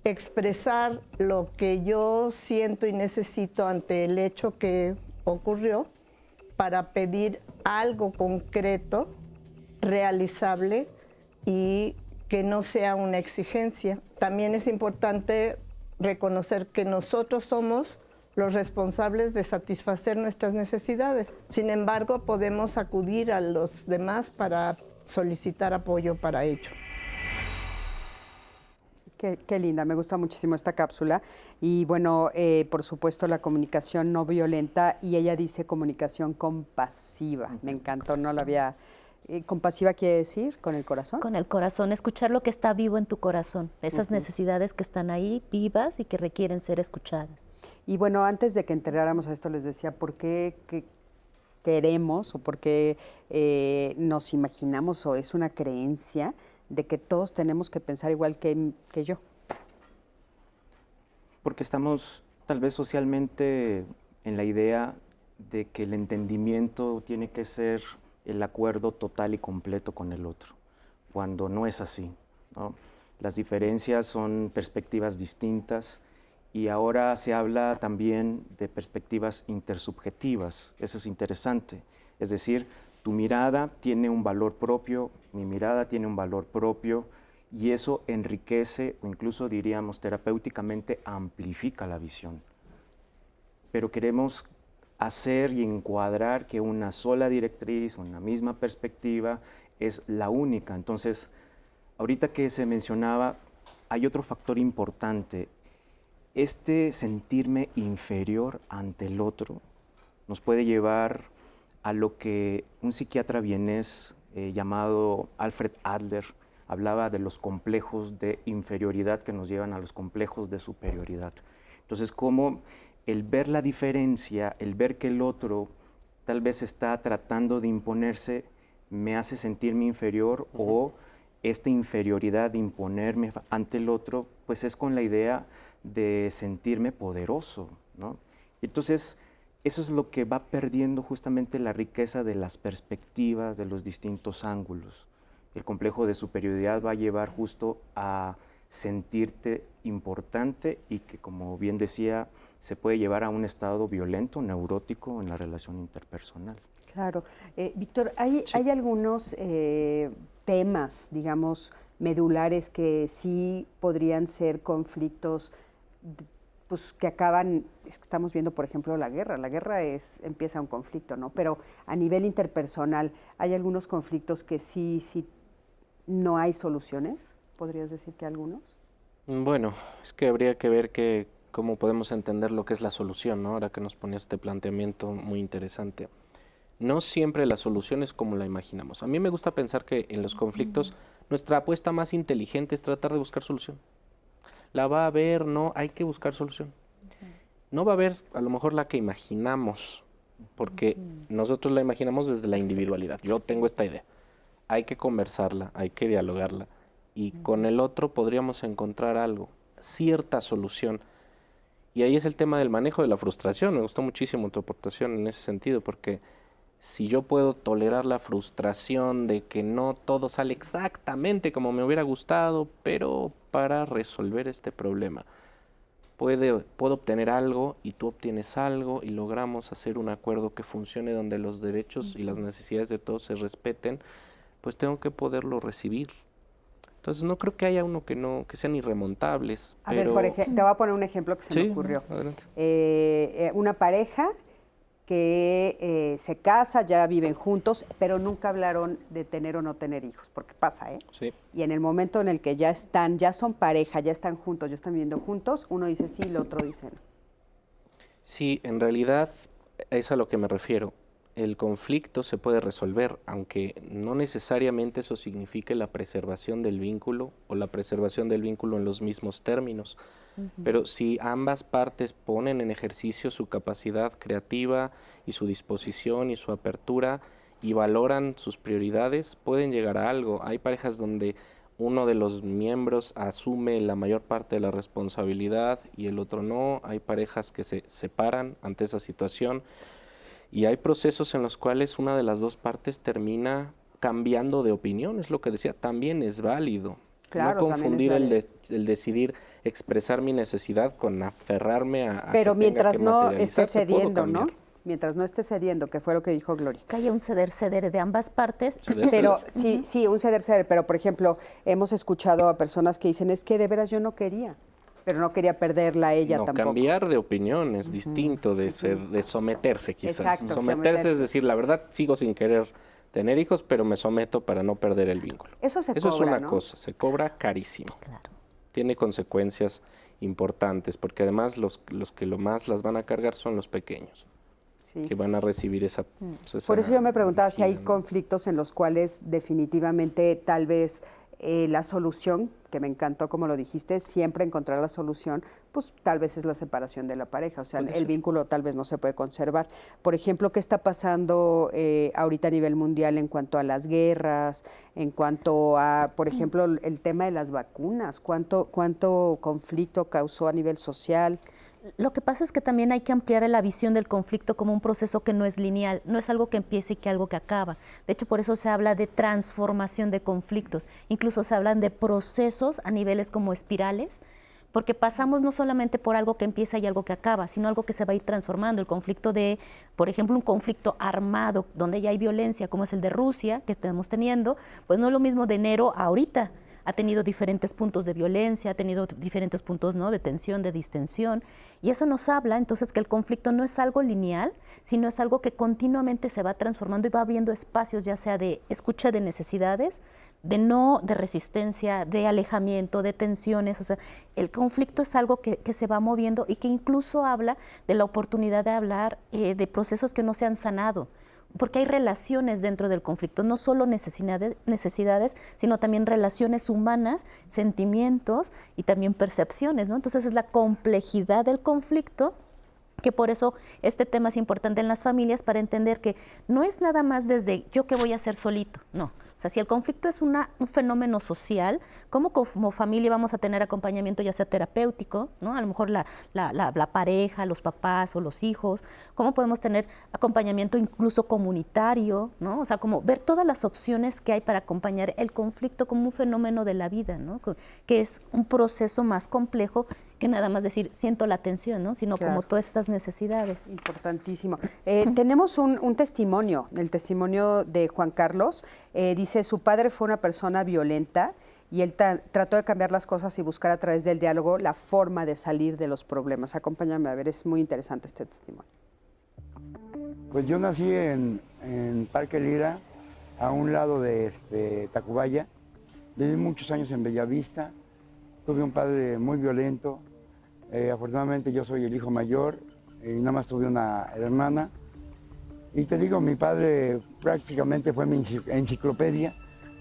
expresar lo que yo siento y necesito ante el hecho que ocurrió, para pedir algo concreto, realizable y que no sea una exigencia. También es importante reconocer que nosotros somos los responsables de satisfacer nuestras necesidades. Sin embargo, podemos acudir a los demás para solicitar apoyo para ello. Qué linda, me gusta muchísimo esta cápsula. Y bueno, por supuesto la comunicación no violenta, y ella dice comunicación compasiva. Me encantó, no la había... ¿Compasiva quiere decir con el corazón? Con el corazón, escuchar lo que está vivo en tu corazón, esas necesidades que están ahí vivas y que requieren ser escuchadas. Y bueno, antes de que entráramos a esto les decía por qué queremos o por qué nos imaginamos o es una creencia de que todos tenemos que pensar igual que yo. Porque estamos tal vez socialmente en la idea de que el entendimiento tiene que ser el acuerdo total y completo con el otro, cuando no es así, ¿no? Las diferencias son perspectivas distintas y ahora se habla también de perspectivas intersubjetivas. Eso es interesante, es decir, tu mirada tiene un valor propio, mi mirada tiene un valor propio, y eso enriquece o incluso diríamos terapéuticamente amplifica la visión. Pero queremos hacer y encuadrar que una sola directriz, una misma perspectiva es la única. Entonces, ahorita que se mencionaba, hay otro factor importante. Este sentirme inferior ante el otro nos puede llevar a lo que un psiquiatra vienés llamado Alfred Adler hablaba de los complejos de inferioridad que nos llevan a los complejos de superioridad. Entonces, cómo el ver la diferencia, el ver que el otro tal vez está tratando de imponerse, me hace sentirme inferior, o esta inferioridad de imponerme ante el otro, pues es con la idea de sentirme poderoso, ¿no? Entonces, eso es lo que va perdiendo justamente la riqueza de las perspectivas, de los distintos ángulos. El complejo de superioridad va a llevar justo a sentirte importante y que, como bien decía, se puede llevar a un estado violento, neurótico en la relación interpersonal. Claro. Víctor, ¿hay algunos temas, digamos, medulares que sí podrían ser conflictos pues que acaban, es que estamos viendo, por ejemplo, la guerra empieza un conflicto, ¿no? Pero a nivel interpersonal, ¿hay algunos conflictos que sí no hay soluciones? ¿Podrías decir que algunos? Bueno, es que habría que ver cómo podemos entender lo que es la solución, ¿no? Ahora que nos ponías este planteamiento muy interesante. No siempre la solución es como la imaginamos. A mí me gusta pensar que en los conflictos nuestra apuesta más inteligente es tratar de buscar solución. La va a haber, no, hay que buscar solución. No va a haber a lo mejor la que imaginamos, porque nosotros la imaginamos desde la individualidad. Yo tengo esta idea. Hay que conversarla, hay que dialogarla, y con el otro podríamos encontrar algo, cierta solución. Y ahí es el tema del manejo de la frustración. Me gustó muchísimo tu aportación en ese sentido, porque si yo puedo tolerar la frustración de que no todo sale exactamente como me hubiera gustado, pero para resolver este problema puedo obtener algo y tú obtienes algo y logramos hacer un acuerdo que funcione donde los derechos y las necesidades de todos se respeten, pues tengo que poderlo recibir. Entonces no creo que haya uno que sean irremontables. A ver, Jorge, te voy a poner un ejemplo que se me ocurrió. Una pareja que se casa, ya viven juntos, pero nunca hablaron de tener o no tener hijos, porque pasa, ¿eh? Sí. Y en el momento en el que ya son pareja, ya están juntos, ya están viviendo juntos, uno dice sí, el otro dice no. Sí, en realidad es a lo que me refiero. El conflicto se puede resolver, aunque no necesariamente eso signifique la preservación del vínculo o la preservación del vínculo en los mismos términos. Pero si ambas partes ponen en ejercicio su capacidad creativa y su disposición y su apertura y valoran sus prioridades, pueden llegar a algo. Hay parejas donde uno de los miembros asume la mayor parte de la responsabilidad y el otro no. Hay parejas que se separan ante esa situación. Y hay procesos en los cuales una de las dos partes termina cambiando de opinión, es lo que decía, también es válido. Claro, no confundir el decidir expresar mi necesidad con aferrarme a pero que mientras tenga que no materializar, esté cediendo, ¿no? Mientras no esté cediendo, que fue lo que dijo Gloria. Que haya un ceder de ambas partes. Pero sí, un ceder, pero por ejemplo, hemos escuchado a personas que dicen, es que de veras yo no quería. Pero no quería perderla a ella tampoco. Cambiar de opinión es distinto de someterse quizás. Exacto, someterse es decir, la verdad sigo sin querer tener hijos, pero me someto para no perder el vínculo. Eso es una cosa, se cobra carísimo. Claro. Tiene consecuencias importantes, porque además los que lo más las van a cargar son los pequeños, que van a recibir esa... Por eso yo me preguntaba si hay conflictos en los cuales definitivamente tal vez la solución, que me encantó como lo dijiste, siempre encontrar la solución, pues tal vez es la separación de la pareja, o sea, el vínculo tal vez no se puede conservar. Por ejemplo, ¿qué está pasando ahorita a nivel mundial en cuanto a las guerras, en cuanto a, por ejemplo, el tema de las vacunas? ¿Cuánto conflicto causó a nivel social? Lo que pasa es que también hay que ampliar la visión del conflicto como un proceso que no es lineal, no es algo que empiece y que algo que acaba. De hecho, por eso se habla de transformación de conflictos, incluso se hablan de procesos a niveles como espirales, porque pasamos no solamente por algo que empieza y algo que acaba, sino algo que se va a ir transformando. El conflicto por ejemplo, un conflicto armado, donde ya hay violencia, como es el de Rusia, que estamos teniendo, pues no es lo mismo de enero a ahorita. Ha tenido diferentes puntos de violencia, ha tenido diferentes puntos, ¿no?, de tensión, de distensión, y eso nos habla entonces que el conflicto no es algo lineal, sino es algo que continuamente se va transformando y va abriendo espacios, ya sea de escucha de necesidades, de resistencia, de alejamiento, de tensiones. O sea, el conflicto es algo que se va moviendo y que incluso habla de la oportunidad de hablar de procesos que no se han sanado, porque hay relaciones dentro del conflicto, no solo necesidades, sino también relaciones humanas, sentimientos y también percepciones, ¿no? Entonces es la complejidad del conflicto, que por eso este tema es importante en las familias, para entender que no es nada más desde yo qué voy a hacer solito, no. O sea, si el conflicto es un fenómeno social, ¿cómo como familia vamos a tener acompañamiento, ya sea terapéutico, ¿no? A lo mejor la pareja, los papás o los hijos. ¿Cómo podemos tener acompañamiento incluso comunitario, ¿no? O sea, como ver todas las opciones que hay para acompañar el conflicto como un fenómeno de la vida, ¿no? Que es un proceso más complejo que nada más decir siento la tensión, ¿no? Sino como todas estas necesidades. Importantísimo. Tenemos un testimonio, el testimonio de Juan Carlos. Dice, su padre fue una persona violenta y él trató de cambiar las cosas y buscar a través del diálogo la forma de salir de los problemas. Acompáñame a ver, es muy interesante este testimonio. Pues yo nací en Parque Lira, a un lado de Tacubaya. Viví muchos años en Bellavista. Tuve un padre muy violento. Afortunadamente yo soy el hijo mayor y nada más tuve una hermana. Y te digo, mi padre prácticamente fue mi enciclopedia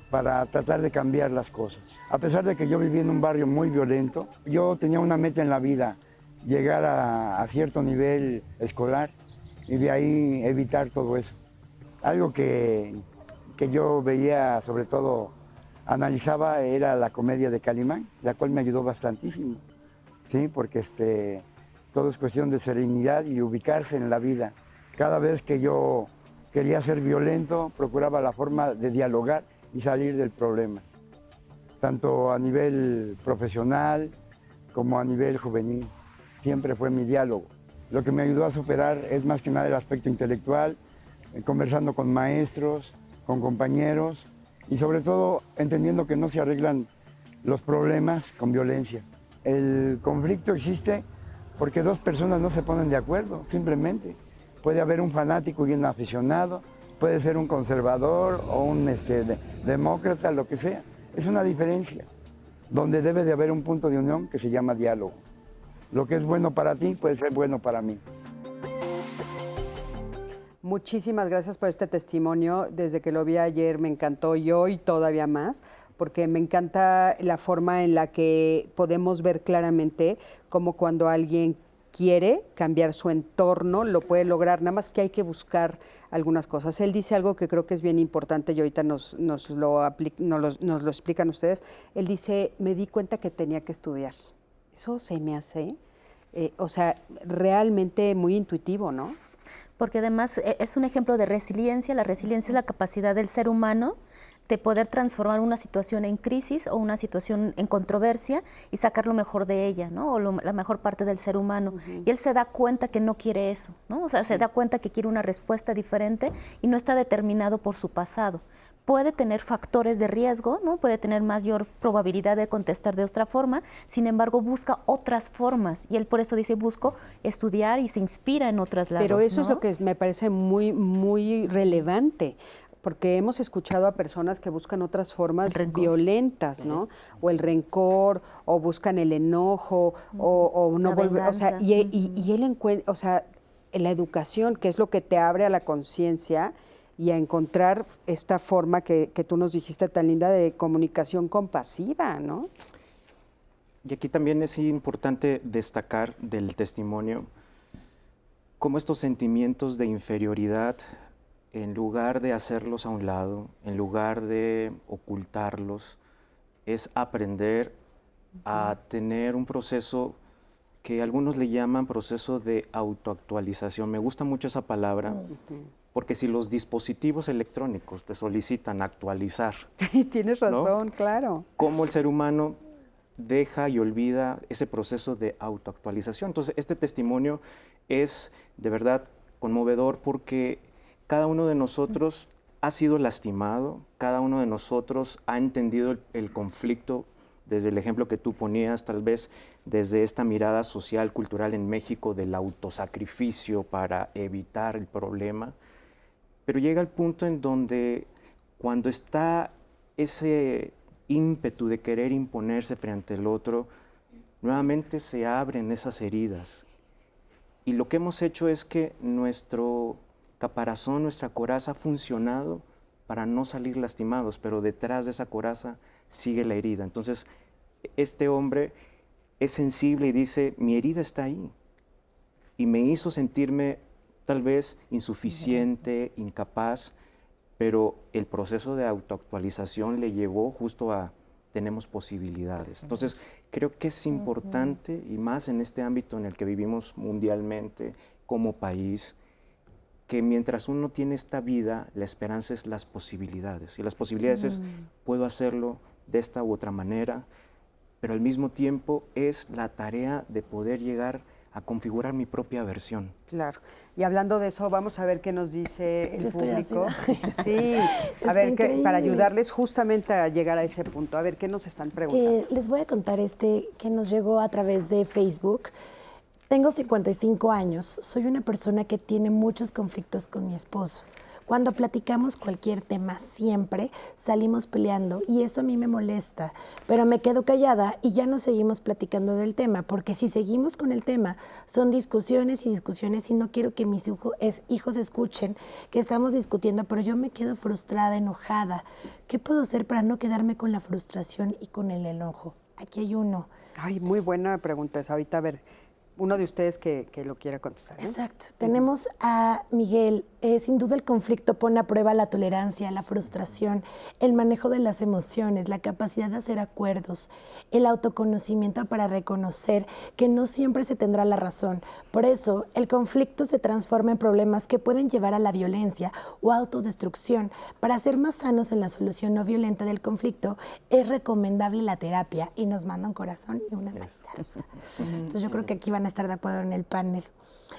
para tratar de cambiar las cosas. A pesar de que yo viví en un barrio muy violento, yo tenía una meta en la vida, llegar a cierto nivel escolar y de ahí evitar todo eso. Algo que yo veía, sobre todo analizaba, era la comedia de Calimán, la cual me ayudó bastantísimo, ¿sí? Porque todo es cuestión de serenidad y ubicarse en la vida. Cada vez que yo quería ser violento, procuraba la forma de dialogar y salir del problema, tanto a nivel profesional como a nivel juvenil. Siempre fue mi diálogo. Lo que me ayudó a superar es más que nada el aspecto intelectual, conversando con maestros, con compañeros y sobre todo entendiendo que no se arreglan los problemas con violencia. El conflicto existe porque dos personas no se ponen de acuerdo, simplemente. Puede haber un fanático y un aficionado, puede ser un conservador o un demócrata, lo que sea. Es una diferencia, donde debe de haber un punto de unión que se llama diálogo. Lo que es bueno para ti puede ser bueno para mí. Muchísimas gracias por este testimonio. Desde que lo vi ayer me encantó y hoy todavía más, porque me encanta la forma en la que podemos ver claramente cómo cuando alguien quiere cambiar su entorno, lo puede lograr, nada más que hay que buscar algunas cosas. Él dice algo que creo que es bien importante y ahorita nos lo explican ustedes. Él dice, me di cuenta que tenía que estudiar. Eso se me hace, realmente muy intuitivo, ¿no? Porque además es un ejemplo de resiliencia. La resiliencia es la capacidad del ser humano de poder transformar una situación en crisis o una situación en controversia y sacar lo mejor de ella, ¿no? O la mejor parte del ser humano. Y él se da cuenta que no quiere eso, ¿no? O sea, se da cuenta que quiere una respuesta diferente y no está determinado por su pasado. Puede tener factores de riesgo, ¿no? Puede tener mayor probabilidad de contestar de otra forma, sin embargo busca otras formas y él por eso dice busco estudiar y se inspira en otras lados. Pero eso, ¿no? es lo que me parece muy, muy relevante, porque hemos escuchado a personas que buscan otras formas violentas, ¿no? O el rencor, o buscan el enojo, o no volver, o sea, y él encuentra, o sea, la educación, que es lo que te abre a la conciencia y a encontrar esta forma que tú nos dijiste tan linda de comunicación compasiva, ¿no? Y aquí también es importante destacar del testimonio cómo estos sentimientos de inferioridad, en lugar de hacerlos a un lado, en lugar de ocultarlos, es aprender a tener un proceso que algunos le llaman proceso de autoactualización. Me gusta mucho esa palabra, porque si los dispositivos electrónicos te solicitan actualizar, tienes razón, ¿no? Claro. Cómo el ser humano deja y olvida ese proceso de autoactualización. Entonces, este testimonio es de verdad conmovedor porque cada uno de nosotros ha sido lastimado, cada uno de nosotros ha entendido el conflicto desde el ejemplo que tú ponías, tal vez desde esta mirada social, cultural en México del autosacrificio para evitar el problema. Pero llega el punto en donde cuando está ese ímpetu de querer imponerse frente al otro, nuevamente se abren esas heridas. Y lo que hemos hecho es que nuestro caparazón, nuestra coraza ha funcionado para no salir lastimados, pero detrás de esa coraza sigue la herida. Entonces, este hombre es sensible y dice, mi herida está ahí. Y me hizo sentirme tal vez insuficiente, incapaz, pero el proceso de autoactualización le llevó justo a tenemos posibilidades. Entonces, creo que es importante, y más en este ámbito en el que vivimos mundialmente como país, que mientras uno tiene esta vida, la esperanza es las posibilidades. Y las posibilidades es, puedo hacerlo de esta u otra manera, pero al mismo tiempo es la tarea de poder llegar a configurar mi propia versión. Claro. Y hablando de eso, vamos a ver qué nos dice el público. Sí, a ver, para ayudarles justamente a llegar a ese punto. A ver, ¿qué nos están preguntando? Les voy a contar que nos llegó a través de Facebook. Tengo 55 años, soy una persona que tiene muchos conflictos con mi esposo. Cuando platicamos cualquier tema, siempre salimos peleando y eso a mí me molesta, pero me quedo callada y ya no seguimos platicando del tema, porque si seguimos con el tema, son discusiones y discusiones y no quiero que mis hijos escuchen que estamos discutiendo, pero yo me quedo frustrada, enojada. ¿Qué puedo hacer para no quedarme con la frustración y con el enojo? Aquí hay uno. Ay, muy buena pregunta esa. Ahorita, a ver, uno de ustedes que lo quiera contestar, ¿no? Exacto. Tenemos a Miguel sin duda el conflicto pone a prueba la tolerancia, la frustración, el manejo de las emociones, la capacidad de hacer acuerdos, el autoconocimiento para reconocer que no siempre se tendrá la razón. Por eso, el conflicto se transforma en problemas que pueden llevar a la violencia o autodestrucción. Para ser más sanos en la solución no violenta del conflicto, es recomendable la terapia, y nos manda un corazón y una manita. Entonces yo creo que aquí van a estar de acuerdo en el panel.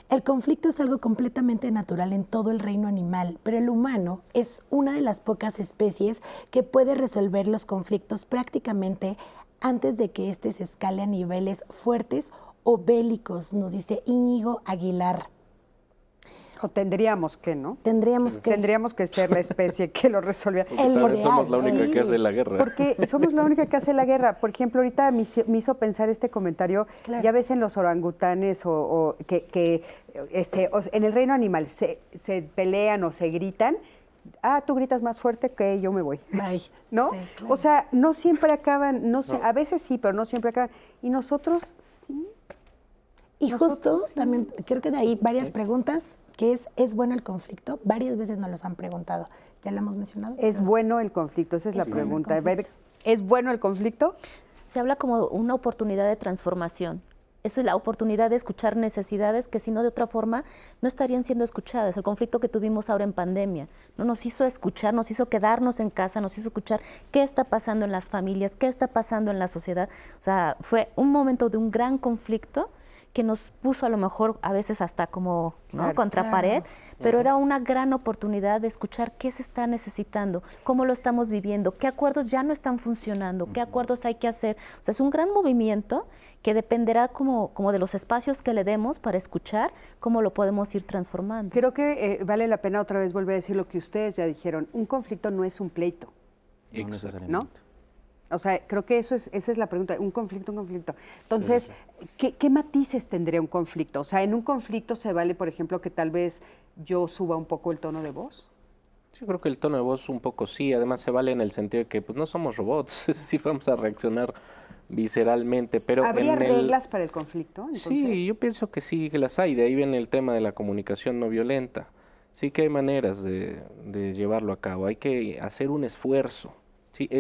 El conflicto es algo completamente natural en todo el reino animal, pero el humano es una de las pocas especies que puede resolver los conflictos prácticamente antes de que éste se escale a niveles fuertes o bélicos, nos dice Íñigo Aguilar. O tendríamos que, ¿no? Tendríamos que ser la especie que lo resolviera. También somos la única que hace la guerra. Porque somos la única que hace la guerra. Por ejemplo, ahorita me hizo pensar este comentario, claro. Ya ves en los orangutanes que en el reino animal se pelean o se gritan. Ah, tú gritas más fuerte que yo me voy. Bye. ¿No? Sí, claro. O sea, no siempre acaban, no. A veces sí, pero no siempre acaban. Y nosotros sí. Y justo sí. También creo que de ahí varias preguntas, que ¿es bueno el conflicto? Varias veces nos los han preguntado. Ya lo hemos mencionado. ¿Es bueno el conflicto? Esa es la pregunta. ¿Es bueno el conflicto? Se habla como una oportunidad de transformación. Eso es la oportunidad de escuchar necesidades que si no de otra forma no estarían siendo escuchadas. El conflicto que tuvimos ahora en pandemia no nos hizo escuchar, nos hizo quedarnos en casa, nos hizo escuchar qué está pasando en las familias, qué está pasando en la sociedad. O sea, fue un momento de un gran conflicto que nos puso a lo mejor a veces hasta como ¿no? contra pared, pero era una gran oportunidad de escuchar qué se está necesitando, cómo lo estamos viviendo, qué acuerdos ya no están funcionando, qué acuerdos hay que hacer. O sea, es un gran movimiento que dependerá como de los espacios que le demos para escuchar cómo lo podemos ir transformando. Creo que vale la pena otra vez volver a decir lo que ustedes ya dijeron. Un conflicto no es un pleito. No necesariamente. ¿No? O sea, creo que esa es la pregunta, un conflicto. Entonces, sí. ¿Qué matices tendría un conflicto? O sea, en un conflicto se vale, por ejemplo, que tal vez yo suba un poco el tono de voz. Yo creo que el tono de voz un poco sí, además se vale en el sentido de que pues no somos robots, sí vamos a reaccionar visceralmente, pero ¿habría reglas para el conflicto? Entonces? Sí, yo pienso que sí, que las hay, de ahí viene el tema de la comunicación no violenta. Sí que hay maneras de llevarlo a cabo, hay que hacer un esfuerzo, ¿sí?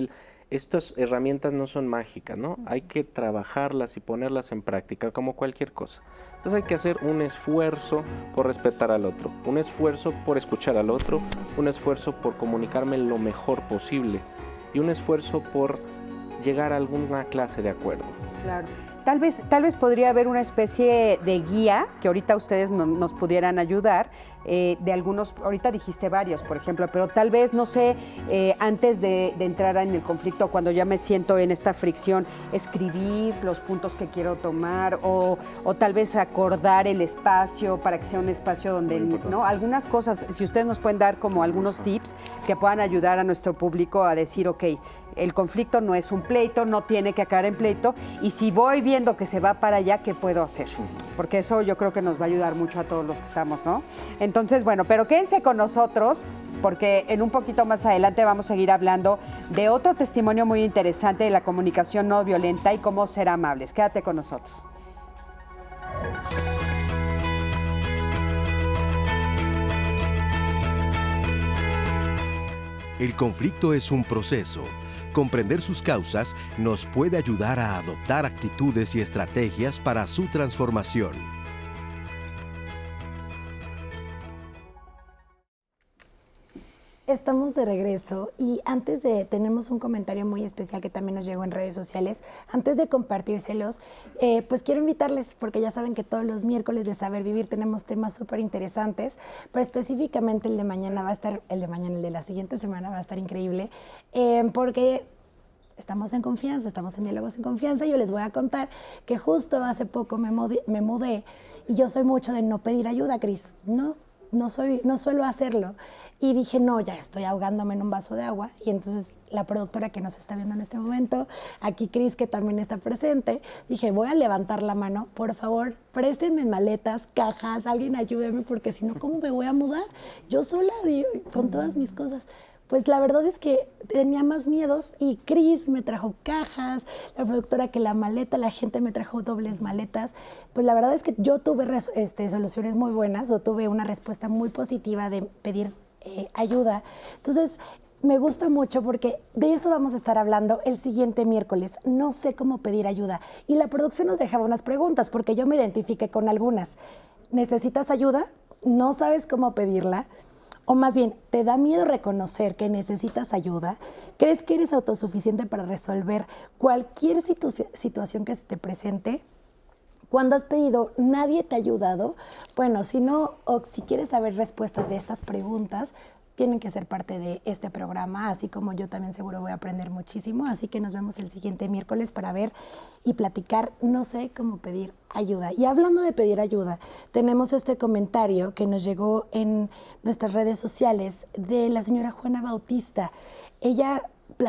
Estas herramientas no son mágicas, ¿no? Hay que trabajarlas y ponerlas en práctica como cualquier cosa. Entonces hay que hacer un esfuerzo por respetar al otro, un esfuerzo por escuchar al otro, un esfuerzo por comunicarme lo mejor posible y un esfuerzo por llegar a alguna clase de acuerdo. Claro. Tal vez podría haber una especie de guía que ahorita ustedes nos pudieran ayudar, de algunos, ahorita dijiste varios, por ejemplo, pero tal vez, no sé, antes de entrar en el conflicto, cuando ya me siento en esta fricción, escribir los puntos que quiero tomar o tal vez acordar el espacio para que sea un espacio donde, ¿no? Algunas cosas, si ustedes nos pueden dar como algunos tips que puedan ayudar a nuestro público a decir, ok, el conflicto no es un pleito, no tiene que acabar en pleito, y si voy viendo que se va para allá, ¿qué puedo hacer? Porque eso yo creo que nos va a ayudar mucho a todos los que estamos, ¿no? Entonces, bueno, pero quédense con nosotros, porque en un poquito más adelante vamos a seguir hablando de otro testimonio muy interesante de la comunicación no violenta y cómo ser amables. Quédate con nosotros. El conflicto es un proceso. Comprender sus causas nos puede ayudar a adoptar actitudes y estrategias para su transformación. Estamos de regreso y tenemos un comentario muy especial que también nos llegó en redes sociales. Antes de compartírselos, pues quiero invitarles, porque ya saben que todos los miércoles de Saber Vivir tenemos temas súper interesantes, pero específicamente el de la siguiente semana va a estar increíble, porque estamos en confianza, estamos en Diálogos en Confianza. Yo les voy a contar que justo hace poco me mudé y yo soy mucho de no pedir ayuda, Cris. No suelo hacerlo. Y dije, no, ya estoy ahogándome en un vaso de agua. Y entonces la productora que nos está viendo en este momento, aquí Cris, que también está presente, dije, voy a levantar la mano, por favor, préstenme maletas, cajas, alguien ayúdeme, porque si no, ¿cómo me voy a mudar? Yo sola, con todas mis cosas. pues la verdad es que tenía más miedos y Cris me trajo cajas, la productora que la maleta, la gente me trajo dobles maletas. Pues la verdad es que yo tuve soluciones muy buenas o tuve una respuesta muy positiva de pedir ayuda. Entonces, me gusta mucho porque de eso vamos a estar hablando el siguiente miércoles. No sé cómo pedir ayuda. Y la producción nos dejaba unas preguntas porque yo me identifiqué con algunas. ¿Necesitas ayuda? ¿No sabes cómo pedirla? O más bien, ¿te da miedo reconocer que necesitas ayuda? ¿Crees que eres autosuficiente para resolver cualquier situación que se te presente? Cuando has pedido, ¿nadie te ha ayudado? Bueno, si no, o si quieres saber respuestas de estas preguntas, tienen que ser parte de este programa, así como yo también seguro voy a aprender muchísimo. Así que nos vemos el siguiente miércoles para ver y platicar, no sé cómo pedir ayuda. Y hablando de pedir ayuda, tenemos este comentario que nos llegó en nuestras redes sociales de la señora Juana Bautista. Ella,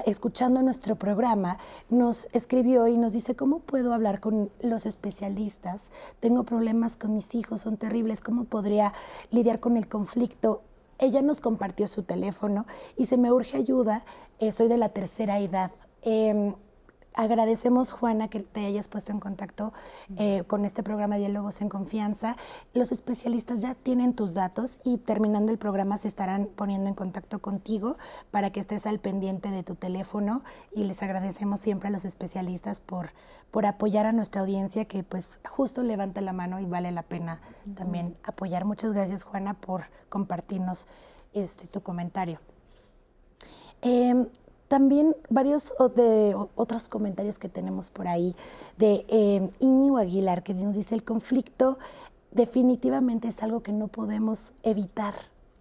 escuchando nuestro programa, nos escribió y nos dice: ¿cómo puedo hablar con los especialistas? Tengo problemas con mis hijos, son terribles. ¿Cómo podría lidiar con el conflicto? Ella nos compartió su teléfono y se me urge ayuda, soy de la tercera edad. Agradecemos, Juana, que te hayas puesto en contacto con este programa Diálogos en Confianza. Los especialistas ya tienen tus datos y terminando el programa se estarán poniendo en contacto contigo para que estés al pendiente de tu teléfono, y les agradecemos siempre a los especialistas por apoyar a nuestra audiencia, que pues justo levanta la mano y vale la pena también apoyar. Muchas gracias, Juana, por compartirnos tu comentario. También varios de otros comentarios que tenemos por ahí de Íñigo Aguilar, que nos dice: el conflicto definitivamente es algo que no podemos evitar.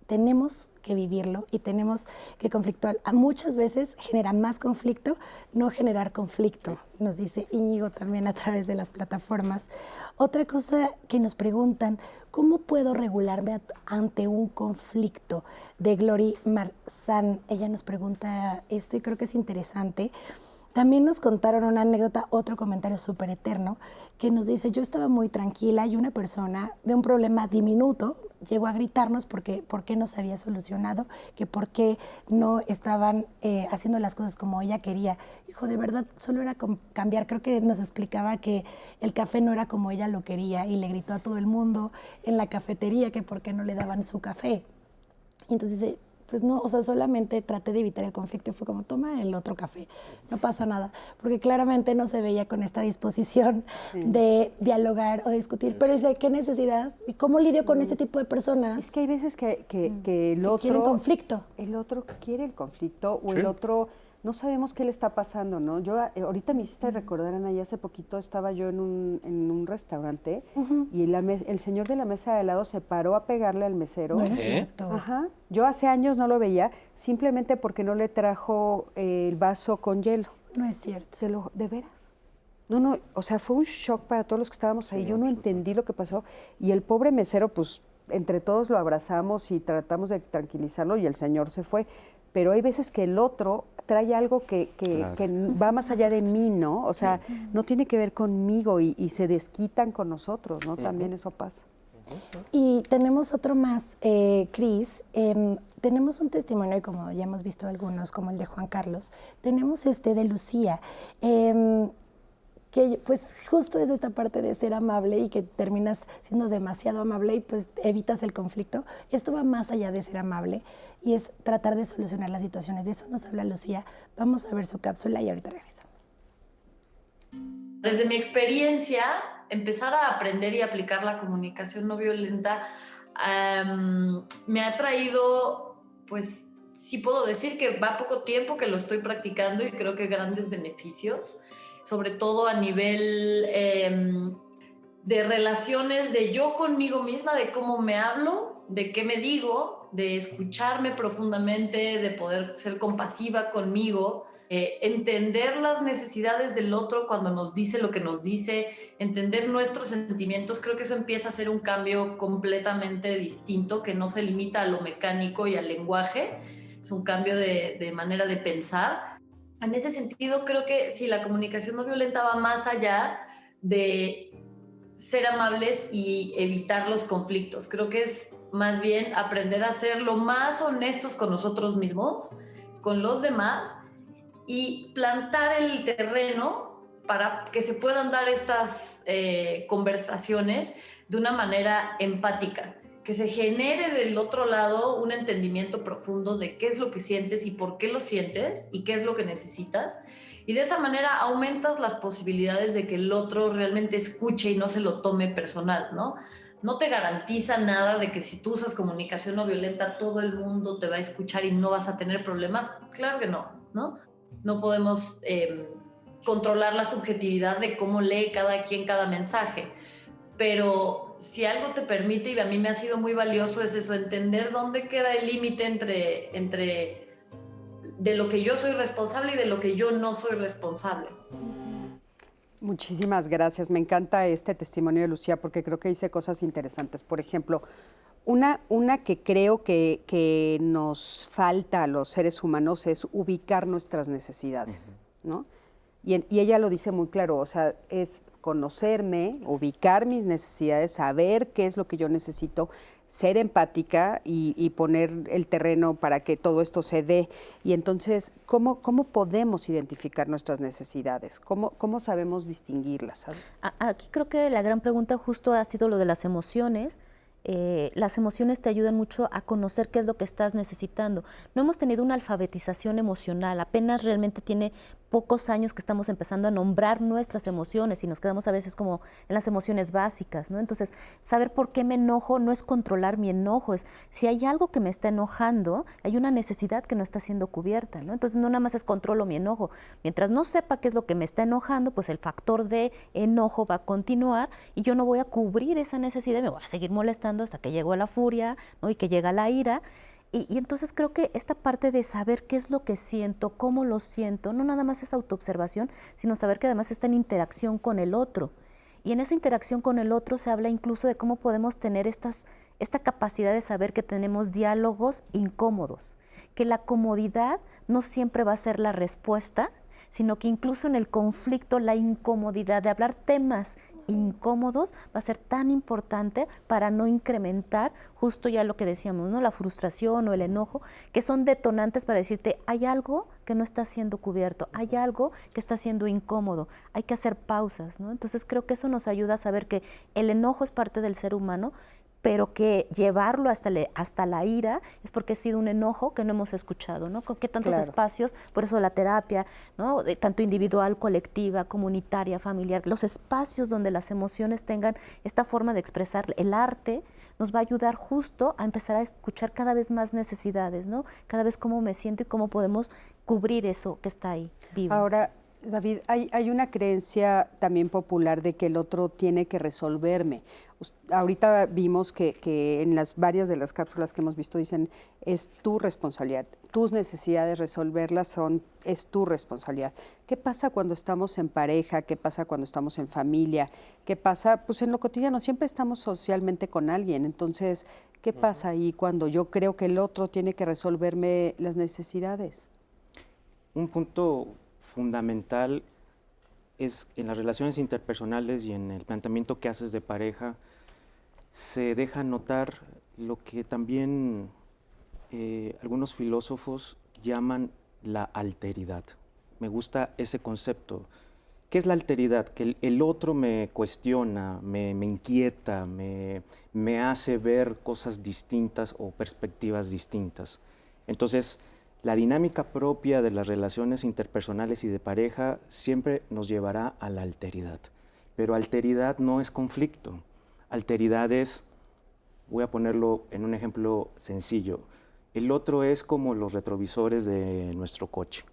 Tenemos que vivirlo y tenemos que conflictuar. Muchas veces genera más conflicto no generar conflicto, nos dice Íñigo también a través de las plataformas. Otra cosa que nos preguntan: ¿cómo puedo regularme ante un conflicto? De Glory Marzán, ella nos pregunta esto y creo que es interesante. También nos contaron una anécdota, otro comentario súper eterno, que nos dice: yo estaba muy tranquila y una persona de un problema diminuto llegó a gritarnos por qué no se había solucionado, que por qué no estaban haciendo las cosas como ella quería. Dijo, de verdad, solo era cambiar. Creo que nos explicaba que el café no era como ella lo quería y le gritó a todo el mundo en la cafetería que por qué no le daban su café. Y entonces dice: pues no, o sea, solamente traté de evitar el conflicto y fue como: toma el otro café, no pasa nada, porque claramente no se veía con esta disposición de dialogar o de discutir. Pero dice: ¿qué necesidad? ¿Y cómo lidio con este tipo de personas? Es que hay veces que el otro quiere conflicto. El otro quiere el conflicto o el otro no sabemos qué le está pasando, ¿no? Yo ahorita me hiciste recordar, Ana, y hace poquito estaba yo en un restaurante y el señor de la mesa de al lado se paró a pegarle al mesero. No es cierto. Ajá. Yo hace años no lo veía, simplemente porque no le trajo el vaso con hielo. No es cierto. ¿De veras? No, o sea, fue un shock para todos los que estábamos ahí. Yo no entendí lo que pasó. Y el pobre mesero, pues, entre todos lo abrazamos y tratamos de tranquilizarlo y el señor se fue. Pero hay veces que el otro trae algo que va más allá de mí, ¿no? O sea, no tiene que ver conmigo y se desquitan con nosotros, ¿no? También eso pasa. Y tenemos otro más, Cris. Tenemos un testimonio, y como ya hemos visto algunos, como el de Juan Carlos, tenemos de Lucía, que pues justo es esta parte de ser amable y que terminas siendo demasiado amable y pues evitas el conflicto. Esto va más allá de ser amable y es tratar de solucionar las situaciones. De eso nos habla Lucía. Vamos a ver su cápsula y ahorita regresamos. Desde mi experiencia, empezar a aprender y aplicar la comunicación no violenta me ha traído, pues sí puedo decir que va poco tiempo que lo estoy practicando y creo que grandes beneficios, sobre todo a nivel de relaciones de yo conmigo misma, de cómo me hablo, de qué me digo, de escucharme profundamente, de poder ser compasiva conmigo, entender las necesidades del otro cuando nos dice lo que nos dice, entender nuestros sentimientos. Creo que eso empieza a ser un cambio completamente distinto, que no se limita a lo mecánico y al lenguaje, es un cambio de manera de pensar. En ese sentido, creo que si la comunicación no violenta va más allá de ser amables y evitar los conflictos. Creo que es más bien aprender a ser lo más honestos con nosotros mismos con los demás y plantar el terreno para que se puedan dar estas conversaciones de una manera empática, que se genere del otro lado un entendimiento profundo de qué es lo que sientes y por qué lo sientes y qué es lo que necesitas. Y de esa manera aumentas las posibilidades de que el otro realmente escuche y no se lo tome personal, ¿no? No te garantiza nada de que si tú usas comunicación no violenta, todo el mundo te va a escuchar y no vas a tener problemas. Claro que no, ¿no? No podemos controlar la subjetividad de cómo lee cada quien cada mensaje. Pero si algo te permite, y a mí me ha sido muy valioso, es eso, entender dónde queda el límite entre de lo que yo soy responsable y de lo que yo no soy responsable. Muchísimas gracias. Me encanta este testimonio de Lucía porque creo que dice cosas interesantes. Por ejemplo, una que creo que nos falta a los seres humanos es ubicar nuestras necesidades, ¿no? Y ella lo dice muy claro, o sea, es conocerme, ubicar mis necesidades, saber qué es lo que yo necesito, ser empática y poner el terreno para que todo esto se dé. Y entonces, ¿cómo podemos identificar nuestras necesidades? ¿Cómo sabemos distinguirlas? Aquí creo que la gran pregunta justo ha sido lo de las emociones. Las emociones te ayudan mucho a conocer qué es lo que estás necesitando. No hemos tenido una alfabetización emocional, apenas realmente tiene pocos años que estamos empezando a nombrar nuestras emociones y nos quedamos a veces como en las emociones básicas, ¿no? Entonces, saber por qué me enojo no es controlar mi enojo, es si hay algo que me está enojando, hay una necesidad que no está siendo cubierta, ¿no? Entonces, no nada más es controlo mi enojo. Mientras no sepa qué es lo que me está enojando, pues el factor de enojo va a continuar y yo no voy a cubrir esa necesidad y me voy a seguir molestando hasta que llego a la furia, ¿no? Y que llega la ira. Y entonces creo que esta parte de saber qué es lo que siento, cómo lo siento, no nada más es autoobservación, sino saber que además está en interacción con el otro. Y en esa interacción con el otro se habla incluso de cómo podemos tener esta capacidad de saber que tenemos diálogos incómodos, que la comodidad no siempre va a ser la respuesta, sino que incluso en el conflicto la incomodidad de hablar temas incómodos va a ser tan importante para no incrementar justo ya lo que decíamos, ¿no? La frustración o el enojo, que son detonantes para decirte, hay algo que no está siendo cubierto, hay algo que está siendo incómodo, hay que hacer pausas, ¿no? Entonces creo que eso nos ayuda a saber que el enojo es parte del ser humano, pero que llevarlo hasta la ira es porque ha sido un enojo que no hemos escuchado, ¿no? ¿Con qué tantos espacios? Por eso la terapia, ¿no? Tanto individual, colectiva, comunitaria, familiar, los espacios donde las emociones tengan esta forma de expresar, el arte nos va a ayudar justo a empezar a escuchar cada vez más necesidades, ¿no? Cada vez cómo me siento y cómo podemos cubrir eso que está ahí, vivo. Ahora, David, hay una creencia también popular de que el otro tiene que resolverme. Ahorita vimos que en varias de las cápsulas que hemos visto dicen, es tu responsabilidad, tus necesidades resolverlas es tu responsabilidad. ¿Qué pasa cuando estamos en pareja? ¿Qué pasa cuando estamos en familia? ¿Qué pasa? Pues en lo cotidiano siempre estamos socialmente con alguien, entonces, ¿qué pasa ahí cuando yo creo que el otro tiene que resolverme las necesidades? Un punto fundamental es en las relaciones interpersonales y en el planteamiento que haces de pareja, se deja notar lo que también algunos filósofos llaman la alteridad. Me gusta ese concepto. ¿Qué es la alteridad? Que el otro me cuestiona, me inquieta, me hace ver cosas distintas o perspectivas distintas. Entonces, la dinámica propia de las relaciones interpersonales y de pareja siempre nos llevará a la alteridad. Pero alteridad no es conflicto. Alteridad es, voy a ponerlo en un ejemplo sencillo, el otro es como los retrovisores de nuestro coche.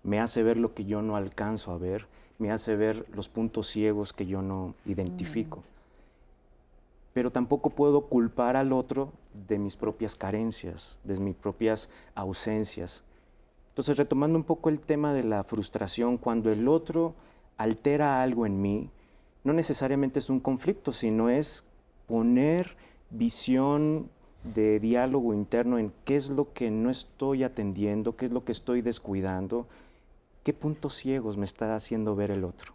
Me hace ver lo que yo no alcanzo a ver, me hace ver los puntos ciegos que yo no identifico. Pero tampoco puedo culpar al otro de mis propias carencias, de mis propias ausencias. Entonces, retomando un poco el tema de la frustración, cuando el otro altera algo en mí, no necesariamente es un conflicto, sino es poner visión de diálogo interno en qué es lo que no estoy atendiendo, qué es lo que estoy descuidando, qué puntos ciegos me está haciendo ver el otro.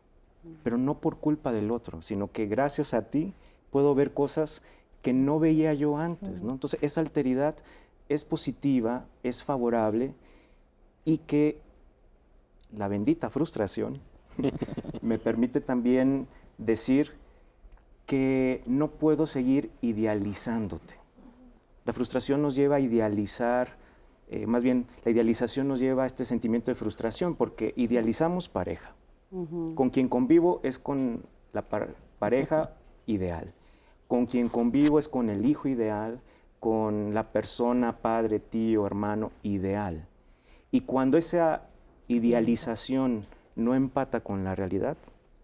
Pero no por culpa del otro, sino que gracias a ti puedo ver cosas que no veía yo antes, ¿no? Entonces, esa alteridad es positiva, es favorable, y que la bendita frustración me permite también decir que no puedo seguir idealizándote. La frustración nos lleva a idealizar, más bien la idealización nos lleva a este sentimiento de frustración porque idealizamos pareja. Con quien convivo es con la pareja ideal. Con quien convivo es con el hijo ideal, con la persona, padre, tío, hermano ideal. Y cuando esa idealización no empata con la realidad,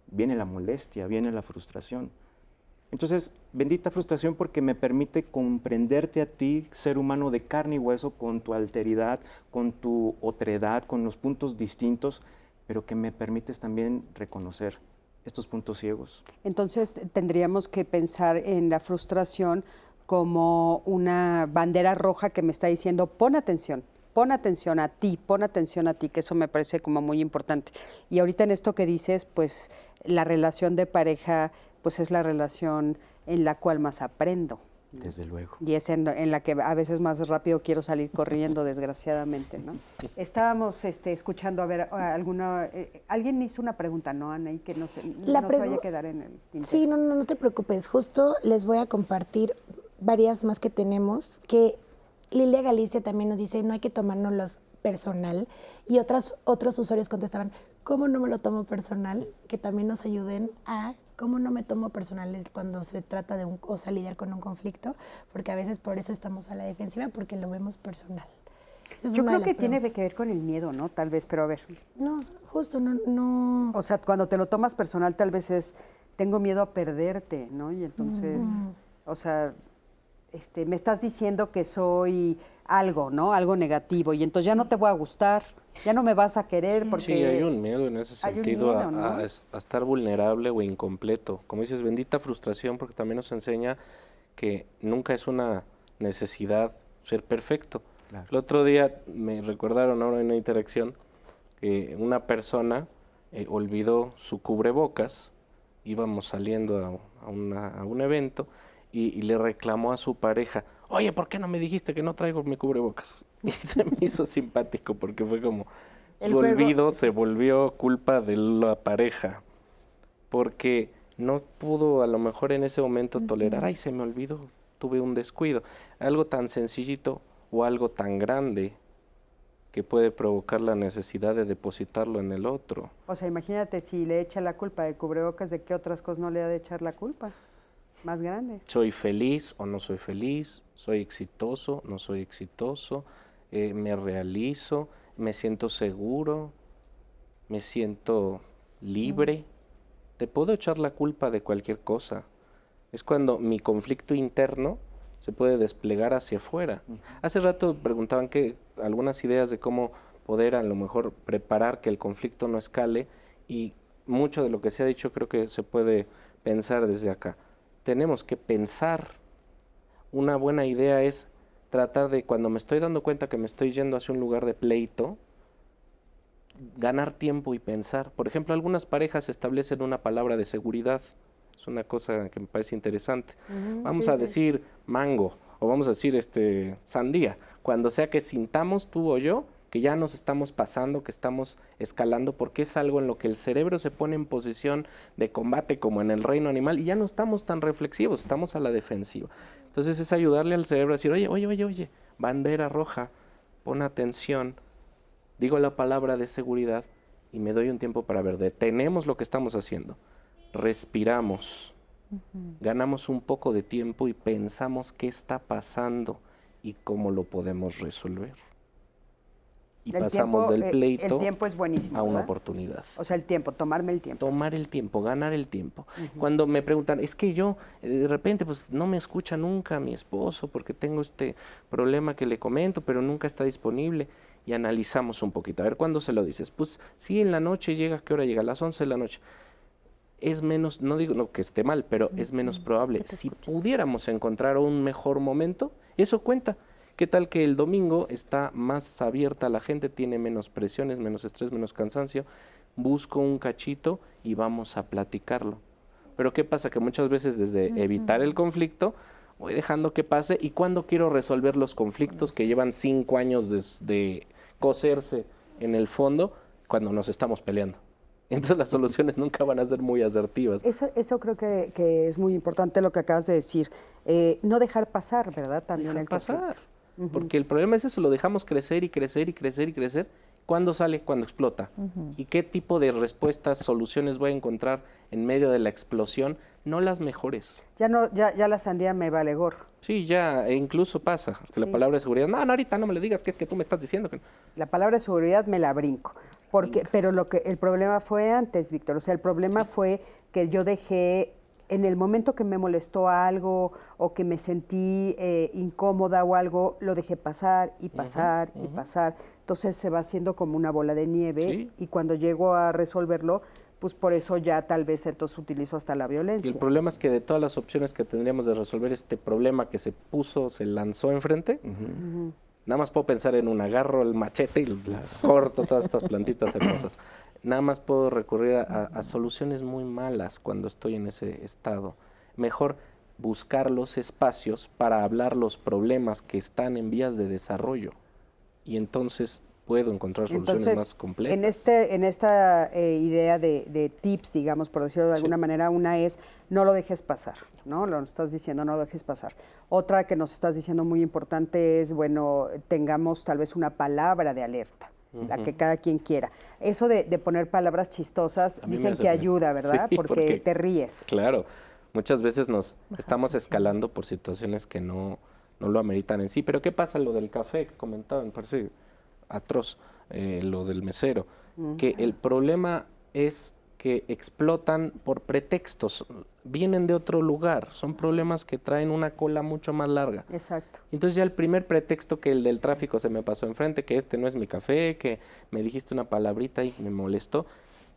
viene la molestia, viene la frustración. Entonces, bendita frustración porque me permite comprenderte a ti, ser humano de carne y hueso, con tu alteridad, con tu otredad, con los puntos distintos, pero que me permites también reconocer estos puntos ciegos. Entonces, tendríamos que pensar en la frustración como una bandera roja que me está diciendo, pon atención a ti, que eso me parece como muy importante. Y ahorita en esto que dices, pues la relación de pareja, pues es la relación en la cual más aprendo. Desde luego. Y es en la que a veces más rápido quiero salir corriendo, desgraciadamente, ¿no? Estábamos escuchando, a ver, alguien hizo una pregunta, ¿no, Anaí? Que no se vaya a quedar en el tintero. Sí, no te preocupes. Justo les voy a compartir varias más que tenemos, que Lilia Galicia también nos dice, no hay que tomárnoslos personal, y otros usuarios contestaban, ¿cómo no me lo tomo personal? Que también nos ayuden a cómo no me tomo personal cuando se trata de lidiar con un conflicto, porque a veces por eso estamos a la defensiva, porque lo vemos personal. Yo creo que tiene que ver con el miedo, ¿no? Tal vez, pero a ver. No, justo, no. O sea, cuando te lo tomas personal, tal vez es, tengo miedo a perderte, ¿no? Y entonces, o sea, me estás diciendo que soy algo, ¿no? Algo negativo, y entonces ya no te voy a gustar, ya no me vas a querer porque... Sí, hay un miedo en ese sentido miedo, ¿no? a estar vulnerable o incompleto. Como dices, bendita frustración, porque también nos enseña que nunca es una necesidad ser perfecto. Claro. El otro día me recordaron ahora en una interacción que una persona olvidó su cubrebocas, íbamos saliendo a un evento y le reclamó a su pareja, oye, ¿por qué no me dijiste que no traigo mi cubrebocas? Y se me hizo simpático porque fue como su olvido se volvió culpa de la pareja, porque no pudo a lo mejor en ese momento tolerar, ay, se me olvidó, tuve un descuido. Algo tan sencillito o algo tan grande que puede provocar la necesidad de depositarlo en el otro. O sea, imagínate si le echa la culpa del cubrebocas, ¿de qué otras cosas no le ha de echar la culpa? Más grande. ¿Soy feliz o no soy feliz? ¿Soy exitoso? ¿No soy exitoso? ¿Me realizo? ¿Me siento seguro? ¿Me siento libre? Te puedo echar la culpa de cualquier cosa. Es cuando mi conflicto interno se puede desplegar hacia afuera. Hace rato preguntaban que algunas ideas de cómo poder a lo mejor preparar que el conflicto no escale, y mucho de lo que se ha dicho creo que se puede pensar desde acá. Tenemos que pensar. Una buena idea es tratar de, cuando me estoy dando cuenta que me estoy yendo hacia un lugar de pleito, ganar tiempo y pensar. Por ejemplo, algunas parejas establecen una palabra de seguridad. Es una cosa que me parece interesante. Vamos a decir mango, o vamos a decir sandía. Cuando sea que sintamos tú o yo que ya nos estamos pasando, que estamos escalando, porque es algo en lo que el cerebro se pone en posición de combate como en el reino animal, y ya no estamos tan reflexivos, estamos a la defensiva. Entonces es ayudarle al cerebro a decir, oye, bandera roja, pon atención, digo la palabra de seguridad y me doy un tiempo para ver, detenemos lo que estamos haciendo, respiramos, ganamos un poco de tiempo y pensamos qué está pasando y cómo lo podemos resolver. Y pasamos del pleito el tiempo es buenísimo, a una ¿verdad? Oportunidad. O sea, el tiempo, tomarme el tiempo. Tomar el tiempo, ganar el tiempo. Cuando me preguntan, es que yo de repente pues no me escucha nunca mi esposo porque tengo este problema que le comento, pero nunca está disponible, y analizamos un poquito. A ver, ¿cuándo se lo dices? Pues sí, en la noche llega, ¿a qué hora llega? A las 11 de la noche. Es menos, no digo que esté mal, pero es menos probable. Si pudiéramos encontrar un mejor momento, eso cuenta. ¿Qué tal que el domingo está más abierta la gente, tiene menos presiones, menos estrés, menos cansancio? Busco un cachito y vamos a platicarlo. Pero ¿qué pasa? Que muchas veces desde evitar el conflicto voy dejando que pase, y cuando quiero resolver los conflictos que llevan 5 años de coserse en el fondo cuando nos estamos peleando. Entonces las soluciones nunca van a ser muy asertivas. Eso creo que es muy importante lo que acabas de decir. No dejar pasar, ¿verdad? También Dejar el conflicto. pasar. Porque el problema es eso, lo dejamos crecer y crecer y crecer y crecer. ¿Cuándo sale? Cuando explota. ¿Y qué tipo de respuestas, soluciones voy a encontrar en medio de la explosión? No las mejores. Ya la sandía me vale gorro. Sí, ya, incluso pasa. Sí. La palabra de seguridad, no, ahorita no me lo digas, que es que tú me estás diciendo que... La palabra de seguridad me la brinco. Pero el problema fue antes, Víctor. O sea, el problema fue que yo dejé, en el momento que me molestó algo o que me sentí incómoda o algo, lo dejé pasar y pasar y pasar. Entonces se va haciendo como una bola de nieve y cuando llego a resolverlo, pues por eso ya tal vez entonces utilizo hasta la violencia. Y el problema es que de todas las opciones que tendríamos de resolver este problema que se lanzó enfrente, nada más puedo pensar en un agarro el machete y corto todas estas plantitas hermosas. Nada más puedo recurrir a soluciones muy malas cuando estoy en ese estado. Mejor buscar los espacios para hablar los problemas que están en vías de desarrollo. Y entonces puedo encontrar soluciones más complejas. En esta idea de tips, digamos, por decirlo de alguna manera, una es no lo dejes pasar, ¿no? Lo estás diciendo, no lo dejes pasar. Otra que nos estás diciendo muy importante es, bueno, tengamos tal vez una palabra de alerta, la que cada quien quiera. Eso de poner palabras chistosas, dicen que ayuda, ¿verdad? Sí, porque te ríes. Claro, muchas veces nos estamos escalando por situaciones que no lo ameritan en sí. Pero ¿qué pasa lo del café que comentaban? Me parece atroz, lo del mesero, que el problema es que explotan por pretextos, vienen de otro lugar, son problemas que traen una cola mucho más larga. Exacto. Entonces ya el primer pretexto que el del tráfico se me pasó enfrente, que este no es mi café, que me dijiste una palabrita y me molestó,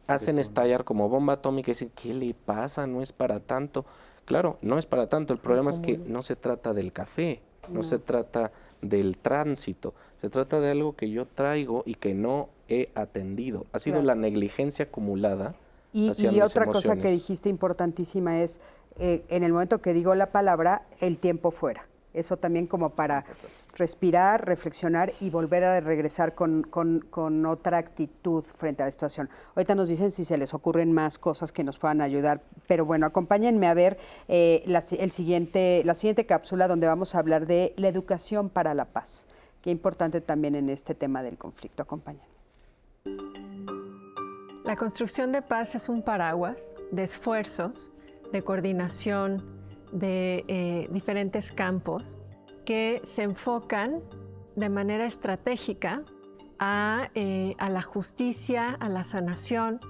hacen estallar como bomba atómica y dicen, ¿qué le pasa? No es para tanto. Claro, no es para tanto, el problema es que no se trata del café, no se trata del tránsito, se trata de algo que yo traigo y que no he atendido. Ha sido la negligencia acumulada. Y otra cosa que dijiste importantísima es, en el momento que digo la palabra, el tiempo fuera. Eso también como para respirar, reflexionar y volver a regresar con otra actitud frente a la situación. Ahorita nos dicen si se les ocurren más cosas que nos puedan ayudar, pero bueno, acompáñenme a ver la siguiente cápsula donde vamos a hablar de la educación para la paz. Qué importante también en este tema del conflicto. Acompáñenme. La construcción de paz es un paraguas de esfuerzos, de coordinación, de diferentes campos que se enfocan de manera estratégica a la justicia, a la sanación,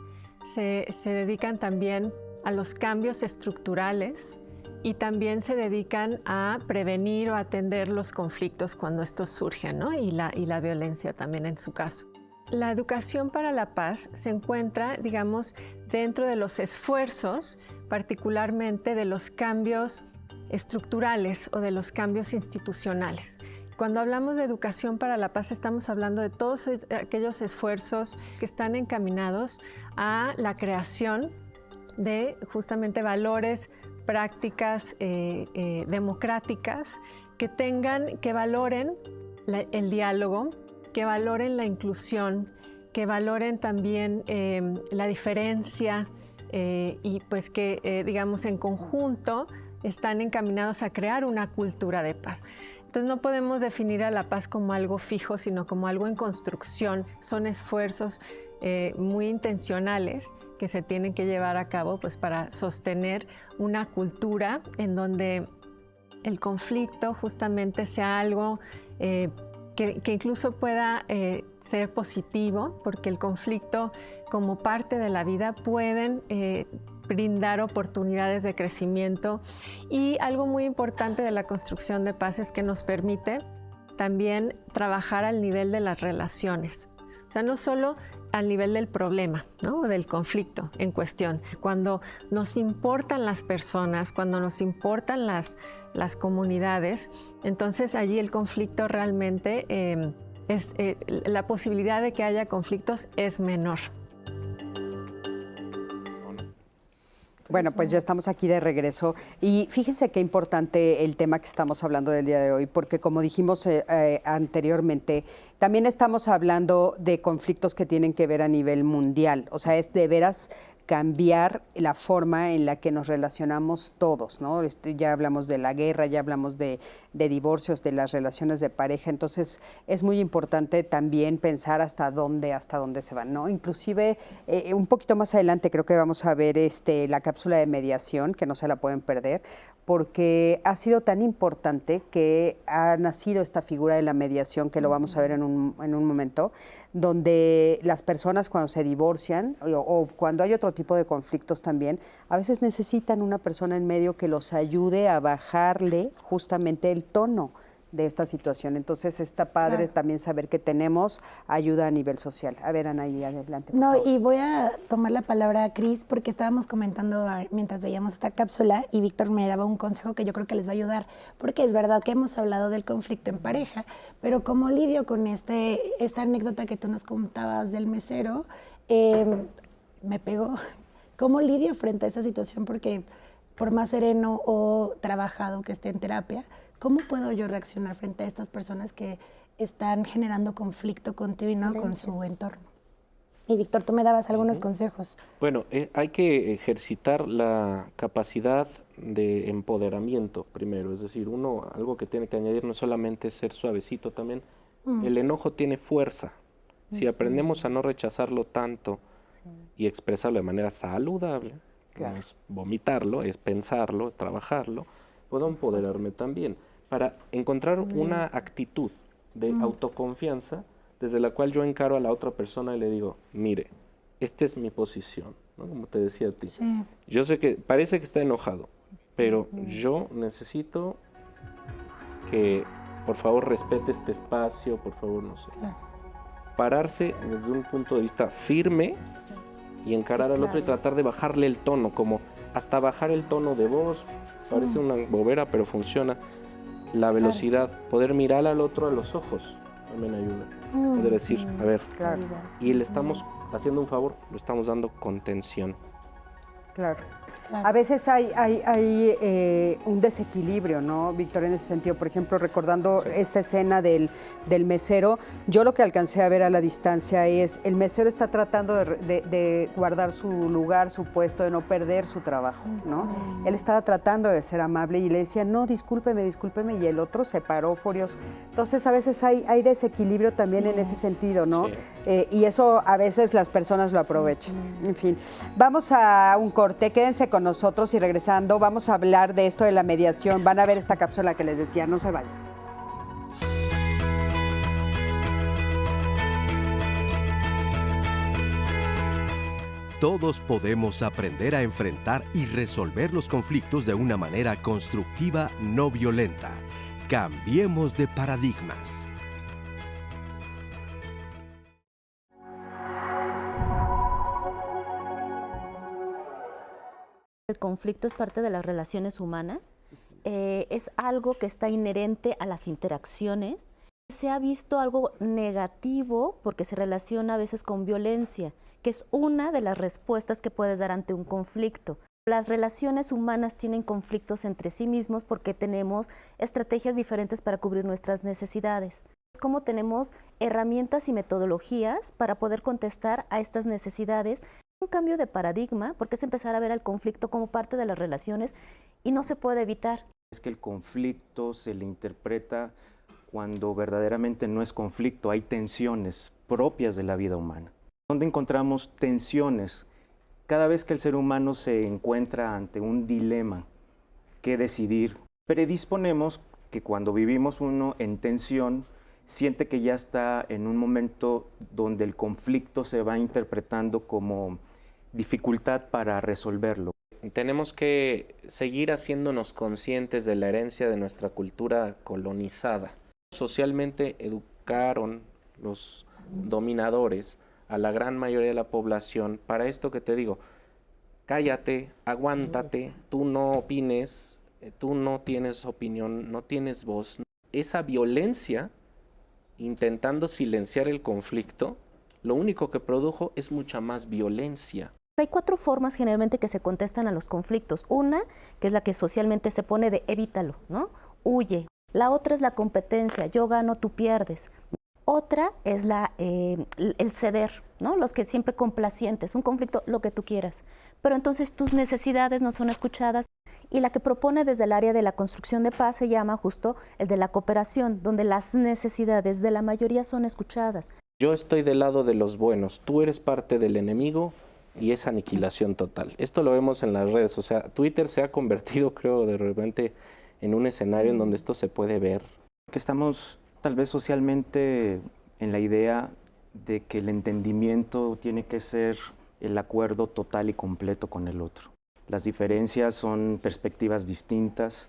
se dedican también a los cambios estructurales y también se dedican a prevenir o atender los conflictos cuando estos surgen, ¿no? y la violencia también en su caso. La educación para la paz se encuentra, digamos, dentro de los esfuerzos, particularmente de los cambios estructurales o de los cambios institucionales. Cuando hablamos de educación para la paz, estamos hablando de todos aquellos esfuerzos que están encaminados a la creación de justamente valores, prácticas democráticas que valoren el diálogo, que valoren la inclusión, que valoren también la diferencia y pues que, digamos, en conjunto están encaminados a crear una cultura de paz. Entonces no podemos definir a la paz como algo fijo, sino como algo en construcción. Son esfuerzos muy intencionales que se tienen que llevar a cabo pues, para sostener una cultura en donde el conflicto justamente sea algo que incluso pueda ser positivo, porque el conflicto como parte de la vida pueden brindar oportunidades de crecimiento. Y algo muy importante de la construcción de paz es que nos permite también trabajar al nivel de las relaciones. O sea, no solo al nivel del problema, ¿no? Del conflicto en cuestión. Cuando nos importan las personas, cuando nos importan las comunidades, entonces allí el conflicto realmente la posibilidad de que haya conflictos es menor. Bueno, pues ya estamos aquí de regreso y fíjense qué importante el tema que estamos hablando del día de hoy, porque como dijimos anteriormente, también estamos hablando de conflictos que tienen que ver a nivel mundial, o sea, es de veras cambiar la forma en la que nos relacionamos todos, ¿no? Ya hablamos de la guerra, ya hablamos de divorcios, de las relaciones de pareja, entonces es muy importante también pensar hasta dónde se van, ¿no? Inclusive un poquito más adelante creo que vamos a ver la cápsula de mediación, que no se la pueden perder, porque ha sido tan importante que ha nacido esta figura de la mediación, que lo vamos a ver en un momento, donde las personas cuando se divorcian o cuando hay otro tipo de conflictos también, a veces necesitan una persona en medio que los ayude a bajarle justamente el tono de esta situación. Entonces está padre también saber que tenemos ayuda a nivel social. A ver, Anaí, adelante. No, y voy a tomar la palabra a Cris porque estábamos comentando mientras veíamos esta cápsula y Víctor me daba un consejo que yo creo que les va a ayudar, porque es verdad que hemos hablado del conflicto en pareja, pero como lidio con esta anécdota que tú nos contabas del mesero, me pegó. ¿Cómo lidio frente a esa situación? Porque por más sereno o trabajado que esté en terapia, ¿cómo puedo yo reaccionar frente a estas personas que están generando conflicto continuo con su entorno? Y Víctor, tú me dabas algunos consejos. Bueno, hay que ejercitar la capacidad de empoderamiento primero, es decir, algo que tiene que añadir no solamente ser suavecito, también el enojo tiene fuerza. Si aprendemos a no rechazarlo tanto y expresarlo de manera saludable, no es vomitarlo, es pensarlo, trabajarlo, puedo empoderarme también para encontrar una actitud de autoconfianza desde la cual yo encaro a la otra persona y le digo, mire, esta es mi posición, ¿no? Como te decía a ti. Sí. Yo sé que parece que está enojado, pero yo necesito que por favor respete este espacio, por favor, no sé. Pararse desde un punto de vista firme y encarar al otro y tratar de bajarle el tono, como hasta bajar el tono de voz. Parece una bobera, pero funciona. La velocidad, poder mirar al otro a los ojos también ayuda. Poder decir, a ver, y le estamos haciendo un favor, lo estamos dando contención. Claro. A veces hay un desequilibrio, ¿no, Víctor, en ese sentido? Por ejemplo, recordando esta escena del mesero, yo lo que alcancé a ver a la distancia es, el mesero está tratando de guardar su lugar, su puesto, de no perder su trabajo, ¿no? Él estaba tratando de ser amable y le decía, no, discúlpeme, y el otro se paró furioso. Entonces, a veces hay desequilibrio también en ese sentido, ¿no? Y eso a veces las personas lo aprovechan. En fin, vamos a un corte, quédense con nosotros y regresando vamos a hablar de esto de la mediación. Van a ver esta cápsula que les decía, no se vayan. Todos podemos aprender a enfrentar y resolver los conflictos de una manera constructiva, no violenta. Cambiemos de paradigmas. El conflicto es parte de las relaciones humanas, es algo que está inherente a las interacciones. Se ha visto algo negativo porque se relaciona a veces con violencia, que es una de las respuestas que puedes dar ante un conflicto. Las relaciones humanas tienen conflictos entre sí mismos porque tenemos estrategias diferentes para cubrir nuestras necesidades. Es como tenemos herramientas y metodologías para poder contestar a estas necesidades. Un cambio de paradigma, porque es empezar a ver al conflicto como parte de las relaciones y no se puede evitar. Es que el conflicto se le interpreta cuando verdaderamente no es conflicto, hay tensiones propias de la vida humana. ¿Dónde encontramos tensiones? Cada vez que el ser humano se encuentra ante un dilema que decidir, predisponemos que cuando vivimos uno en tensión, siente que ya está en un momento donde el conflicto se va interpretando como dificultad para resolverlo. Tenemos que seguir haciéndonos conscientes de la herencia de nuestra cultura colonizada. Socialmente educaron los dominadores a la gran mayoría de la población para esto que te digo, cállate, aguántate, tú no opines, tú no tienes opinión, no tienes voz. Esa violencia, intentando silenciar el conflicto, lo único que produjo es mucha más violencia. Hay 4 formas generalmente que se contestan a los conflictos. Una, que es la que socialmente se pone de evítalo, ¿no? Huye. La otra es la competencia, yo gano, tú pierdes. Otra es el ceder, ¿no? Los que siempre complacientes, un conflicto, lo que tú quieras. Pero entonces tus necesidades no son escuchadas. Y la que propone desde el área de la construcción de paz se llama justo el de la cooperación, donde las necesidades de la mayoría son escuchadas. Yo estoy del lado de los buenos, tú eres parte del enemigo y es aniquilación total. Esto lo vemos en las redes, o sea, Twitter se ha convertido, creo, de repente en un escenario en donde esto se puede ver. Que estamos tal vez socialmente en la idea de que el entendimiento tiene que ser el acuerdo total y completo con el otro. Las diferencias son perspectivas distintas.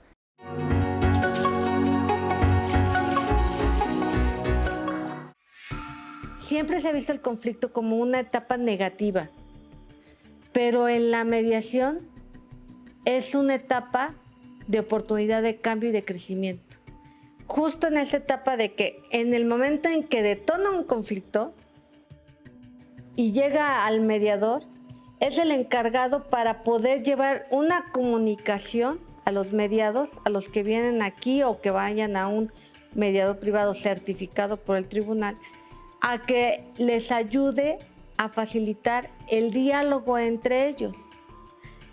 Siempre se ha visto el conflicto como una etapa negativa, pero en la mediación es una etapa de oportunidad de cambio y de crecimiento. Justo en esta etapa de que en el momento en que detona un conflicto y llega al mediador, es el encargado para poder llevar una comunicación a los mediados, a los que vienen aquí o que vayan a un mediador privado certificado por el tribunal, a que les ayude a facilitar el diálogo entre ellos.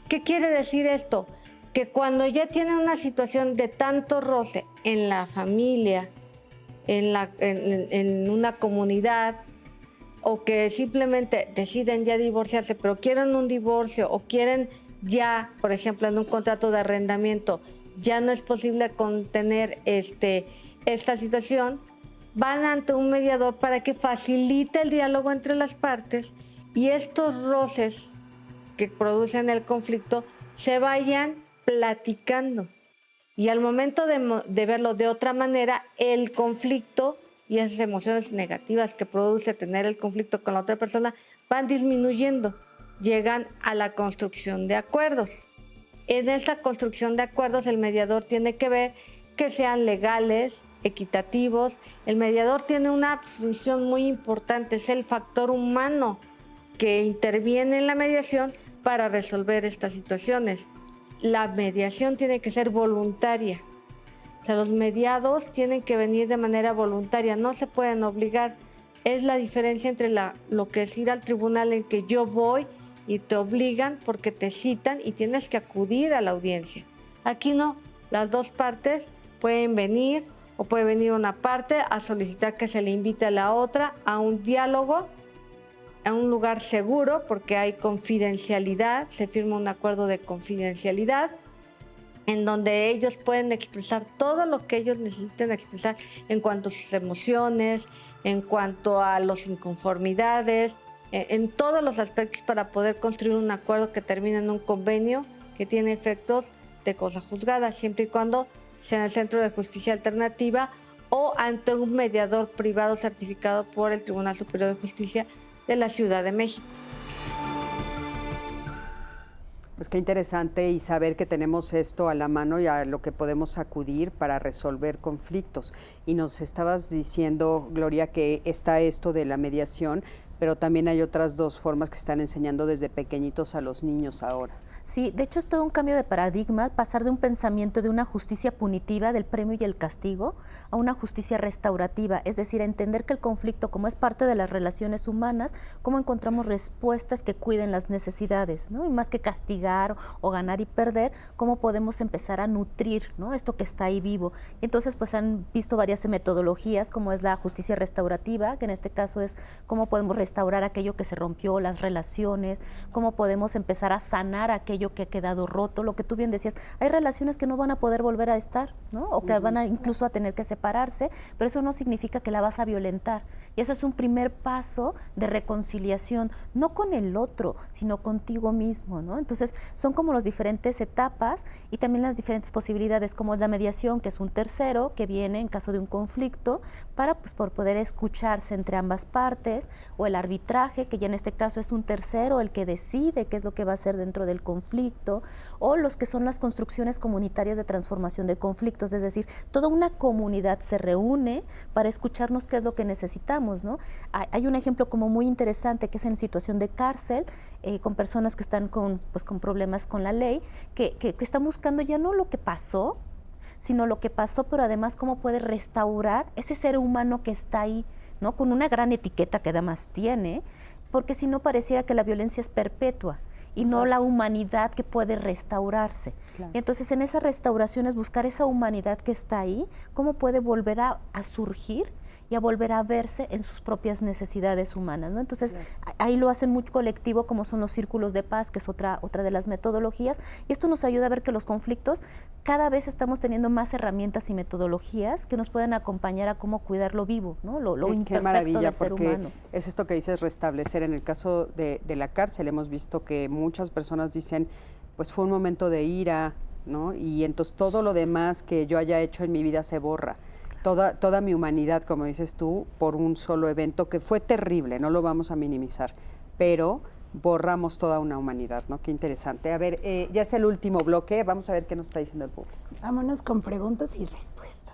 ¿Qué quiere decir esto? Que cuando ya tienen una situación de tanto roce en la familia, en una comunidad, o que simplemente deciden ya divorciarse, pero quieren un divorcio o quieren ya, por ejemplo, en un contrato de arrendamiento, ya no es posible contener esta situación, van ante un mediador para que facilite el diálogo entre las partes y estos roces que producen el conflicto se vayan platicando. Y al momento de verlo de otra manera, el conflicto y esas emociones negativas que produce tener el conflicto con la otra persona van disminuyendo, llegan a la construcción de acuerdos. En esta construcción de acuerdos el mediador tiene que ver que sean legales, equitativos. El mediador tiene una función muy importante, es el factor humano que interviene en la mediación para resolver estas situaciones. La mediación tiene que ser voluntaria. O sea, los mediados tienen que venir de manera voluntaria, no se pueden obligar. Es la diferencia entre lo que es ir al tribunal en que yo voy y te obligan porque te citan y tienes que acudir a la audiencia. Aquí no, las dos partes pueden venir o puede venir una parte a solicitar que se le invite a la otra a un diálogo, a un lugar seguro porque hay confidencialidad, se firma un acuerdo de confidencialidad en donde ellos pueden expresar todo lo que ellos necesiten expresar en cuanto a sus emociones, en cuanto a las inconformidades, en todos los aspectos para poder construir un acuerdo que termine en un convenio que tiene efectos de cosa juzgada, siempre y cuando sea en el Centro de Justicia Alternativa o ante un mediador privado certificado por el Tribunal Superior de Justicia de la Ciudad de México. Pues qué interesante y saber que tenemos esto a la mano y a lo que podemos acudir para resolver conflictos. Y nos estabas diciendo, Gloria, que está esto de la mediación, pero también hay otras dos formas que están enseñando desde pequeñitos a los niños ahora. Sí, de hecho es todo un cambio de paradigma, pasar de un pensamiento de una justicia punitiva, del premio y el castigo, a una justicia restaurativa, es decir, entender que el conflicto, como es parte de las relaciones humanas, cómo encontramos respuestas que cuiden las necesidades, ¿no? Y más que castigar o ganar y perder, cómo podemos empezar a nutrir, ¿no? Esto que está ahí vivo. Y entonces pues han visto varias metodologías, como es la justicia restaurativa, que en este caso es cómo podemos restaurar aquello que se rompió, las relaciones, cómo podemos empezar a sanar aquello que ha quedado roto, lo que tú bien decías, hay relaciones que no van a poder volver a estar, ¿no? O que van a incluso a tener que separarse, pero eso no significa que la vas a violentar. Y ese es un primer paso de reconciliación, no con el otro, sino contigo mismo, ¿no? Entonces, son como las diferentes etapas y también las diferentes posibilidades, como la mediación, que es un tercero que viene en caso de un conflicto para, pues, por poder escucharse entre ambas partes, o el arbitraje, que ya en este caso es un tercero el que decide qué es lo que va a hacer dentro del conflicto, o los que son las construcciones comunitarias de transformación de conflictos, es decir, toda una comunidad se reúne para escucharnos qué es lo que necesitamos, ¿no? Hay un ejemplo como muy interesante que es en situación de cárcel, con personas que están con problemas con la ley, que están buscando ya no lo que pasó, sino lo que pasó, pero además cómo puede restaurar ese ser humano que está ahí, ¿no? Con una gran etiqueta que además tiene, porque si no pareciera que la violencia es perpetua y no la humanidad que puede restaurarse. Claro. Y entonces en esa restauración es buscar esa humanidad que está ahí, cómo puede volver a surgir y a volver a verse en sus propias necesidades humanas, ¿no? Entonces, ahí lo hacen muy colectivo, como son los círculos de paz, que es otra de las metodologías, y esto nos ayuda a ver que los conflictos, cada vez estamos teniendo más herramientas y metodologías que nos pueden acompañar a cómo cuidarlo vivo, ¿no? Lo imperfecto qué maravilla, del ser humano. Es esto que dices, restablecer. En el caso de la cárcel, hemos visto que muchas personas dicen, pues fue un momento de ira, ¿no? Y entonces todo lo demás que yo haya hecho en mi vida se borra. Toda mi humanidad, como dices tú, por un solo evento que fue terrible, no lo vamos a minimizar, pero borramos toda una humanidad, ¿no? Qué interesante. A ver, ya es el último bloque, vamos a ver qué nos está diciendo el público. Vámonos con preguntas y respuestas.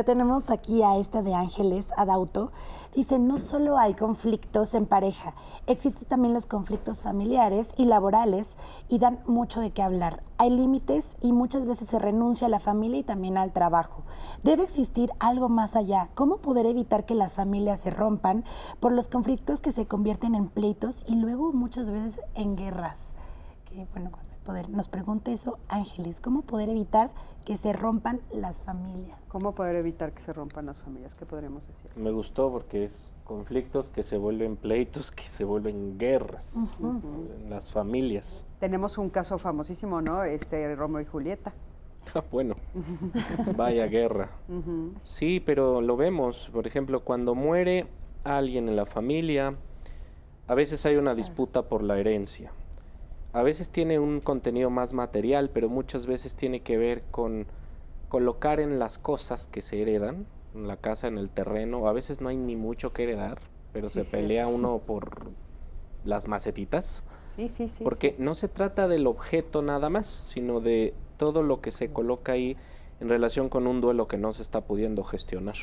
Tenemos aquí a de Ángeles Adauto. Dice, no solo hay conflictos en pareja, existen también los conflictos familiares y laborales y dan mucho de qué hablar. Hay límites y muchas veces se renuncia a la familia y también al trabajo. Debe existir algo más allá. ¿Cómo poder evitar que las familias se rompan por los conflictos que se convierten en pleitos y luego muchas veces en guerras? Que bueno, cuando hay poder, nos pregunta eso Ángeles, ¿cómo poder evitar que se rompan las familias? ¿Cómo poder evitar que se rompan las familias? ¿Qué podríamos decir? Me gustó porque es conflictos que se vuelven pleitos, que se vuelven guerras en las familias. Tenemos un caso famosísimo, ¿no? Romeo y Julieta. Bueno, vaya guerra. Sí, pero lo vemos, por ejemplo, cuando muere alguien en la familia, a veces hay una disputa por la herencia. A veces tiene un contenido más material, pero muchas veces tiene que ver con colocar en las cosas que se heredan, en la casa, en el terreno. A veces no hay ni mucho que heredar, pero se pelea uno por las macetitas. Sí. Porque no se trata del objeto nada más, sino de todo lo que se coloca ahí en relación con un duelo que no se está pudiendo gestionar.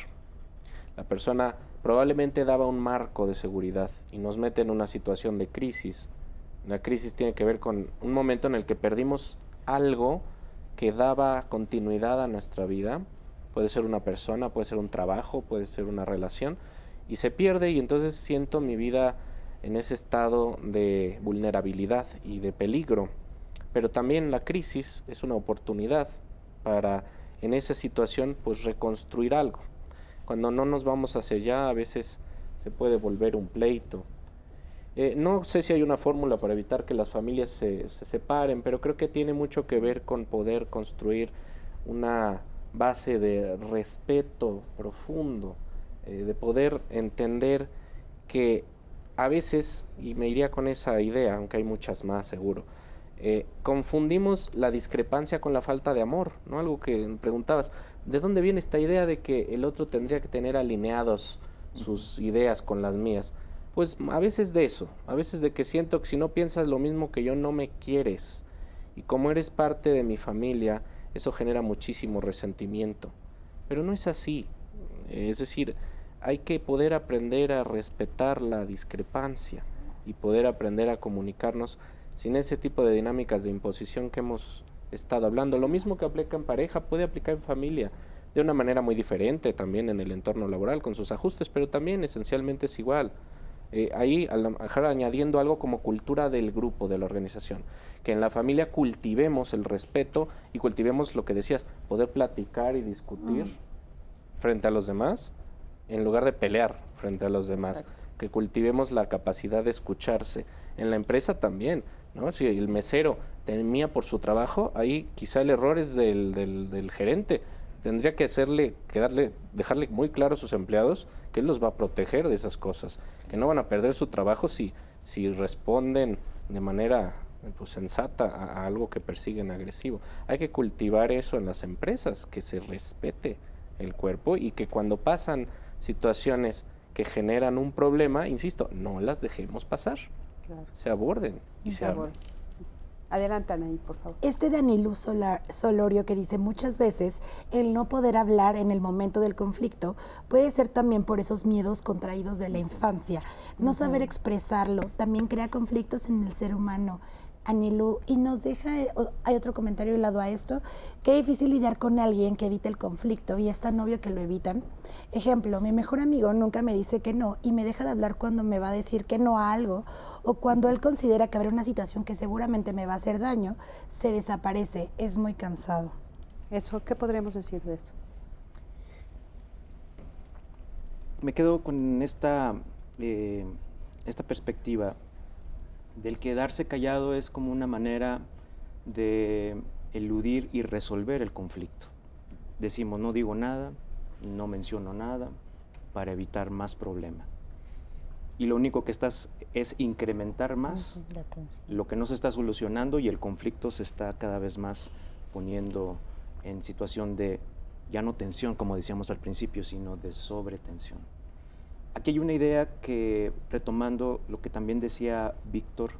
La persona probablemente daba un marco de seguridad y nos mete en una situación de crisis. La crisis tiene que ver con un momento en el que perdimos algo que daba continuidad a nuestra vida. Puede ser una persona, puede ser un trabajo, puede ser una relación, y se pierde, y entonces siento mi vida en ese estado de vulnerabilidad y de peligro. Pero también la crisis es una oportunidad para, en esa situación, pues reconstruir algo. Cuando no nos vamos hacia allá, a veces se puede volver un pleito. No sé si hay una fórmula para evitar que las familias se separen, pero creo que tiene mucho que ver con poder construir una base de respeto profundo, de poder entender que a veces, y me iría con esa idea, aunque hay muchas más seguro, confundimos la discrepancia con la falta de amor, ¿no? Algo que preguntabas, ¿de dónde viene esta idea de que el otro tendría que tener alineados sus ideas con las mías? Pues a veces de eso, a veces de que siento que si no piensas lo mismo que yo no me quieres, y como eres parte de mi familia, eso genera muchísimo resentimiento, pero no es así. Es decir, hay que poder aprender a respetar la discrepancia y poder aprender a comunicarnos sin ese tipo de dinámicas de imposición que hemos estado hablando. Lo mismo que aplica en pareja puede aplicar en familia, de una manera muy diferente también en el entorno laboral, con sus ajustes, pero también esencialmente es igual. Ahí añadiendo algo como cultura del grupo, de la organización, que en la familia cultivemos el respeto y cultivemos lo que decías, poder platicar y discutir frente a los demás en lugar de pelear frente a los demás. Exacto. Que cultivemos la capacidad de escucharse. En la empresa también, ¿no? Si el mesero temía por su trabajo, ahí quizá el error es del gerente. Tendría que dejarle muy claro a sus empleados que él los va a proteger de esas cosas, que no van a perder su trabajo si responden de manera sensata a algo que persiguen agresivo. Hay que cultivar eso en las empresas, que se respete el cuerpo y que cuando pasan situaciones que generan un problema, insisto, no las dejemos pasar. Claro. Se aborden y se hablen. Adelante, Anaí, por favor. Danilú Solorio que dice, muchas veces el no poder hablar en el momento del conflicto puede ser también por esos miedos contraídos de la infancia. No saber expresarlo también crea conflictos en el ser humano. Anilú, y nos deja, hay otro comentario hilado a esto, qué difícil lidiar con alguien que evita el conflicto y es tan obvio que lo evitan. Ejemplo, mi mejor amigo nunca me dice que no y me deja de hablar cuando me va a decir que no a algo o cuando él considera que habrá una situación que seguramente me va a hacer daño, se desaparece, es muy cansado. Eso, ¿qué podríamos decir de eso? Me quedo con esta perspectiva del quedarse callado es como una manera de eludir y resolver el conflicto. Decimos, no digo nada, no menciono nada, para evitar más problema. Y lo único que estás es incrementar más lo que no se está solucionando y el conflicto se está cada vez más poniendo en situación de, ya no tensión, como decíamos al principio, sino de sobretensión. Aquí hay una idea que, retomando lo que también decía Víctor,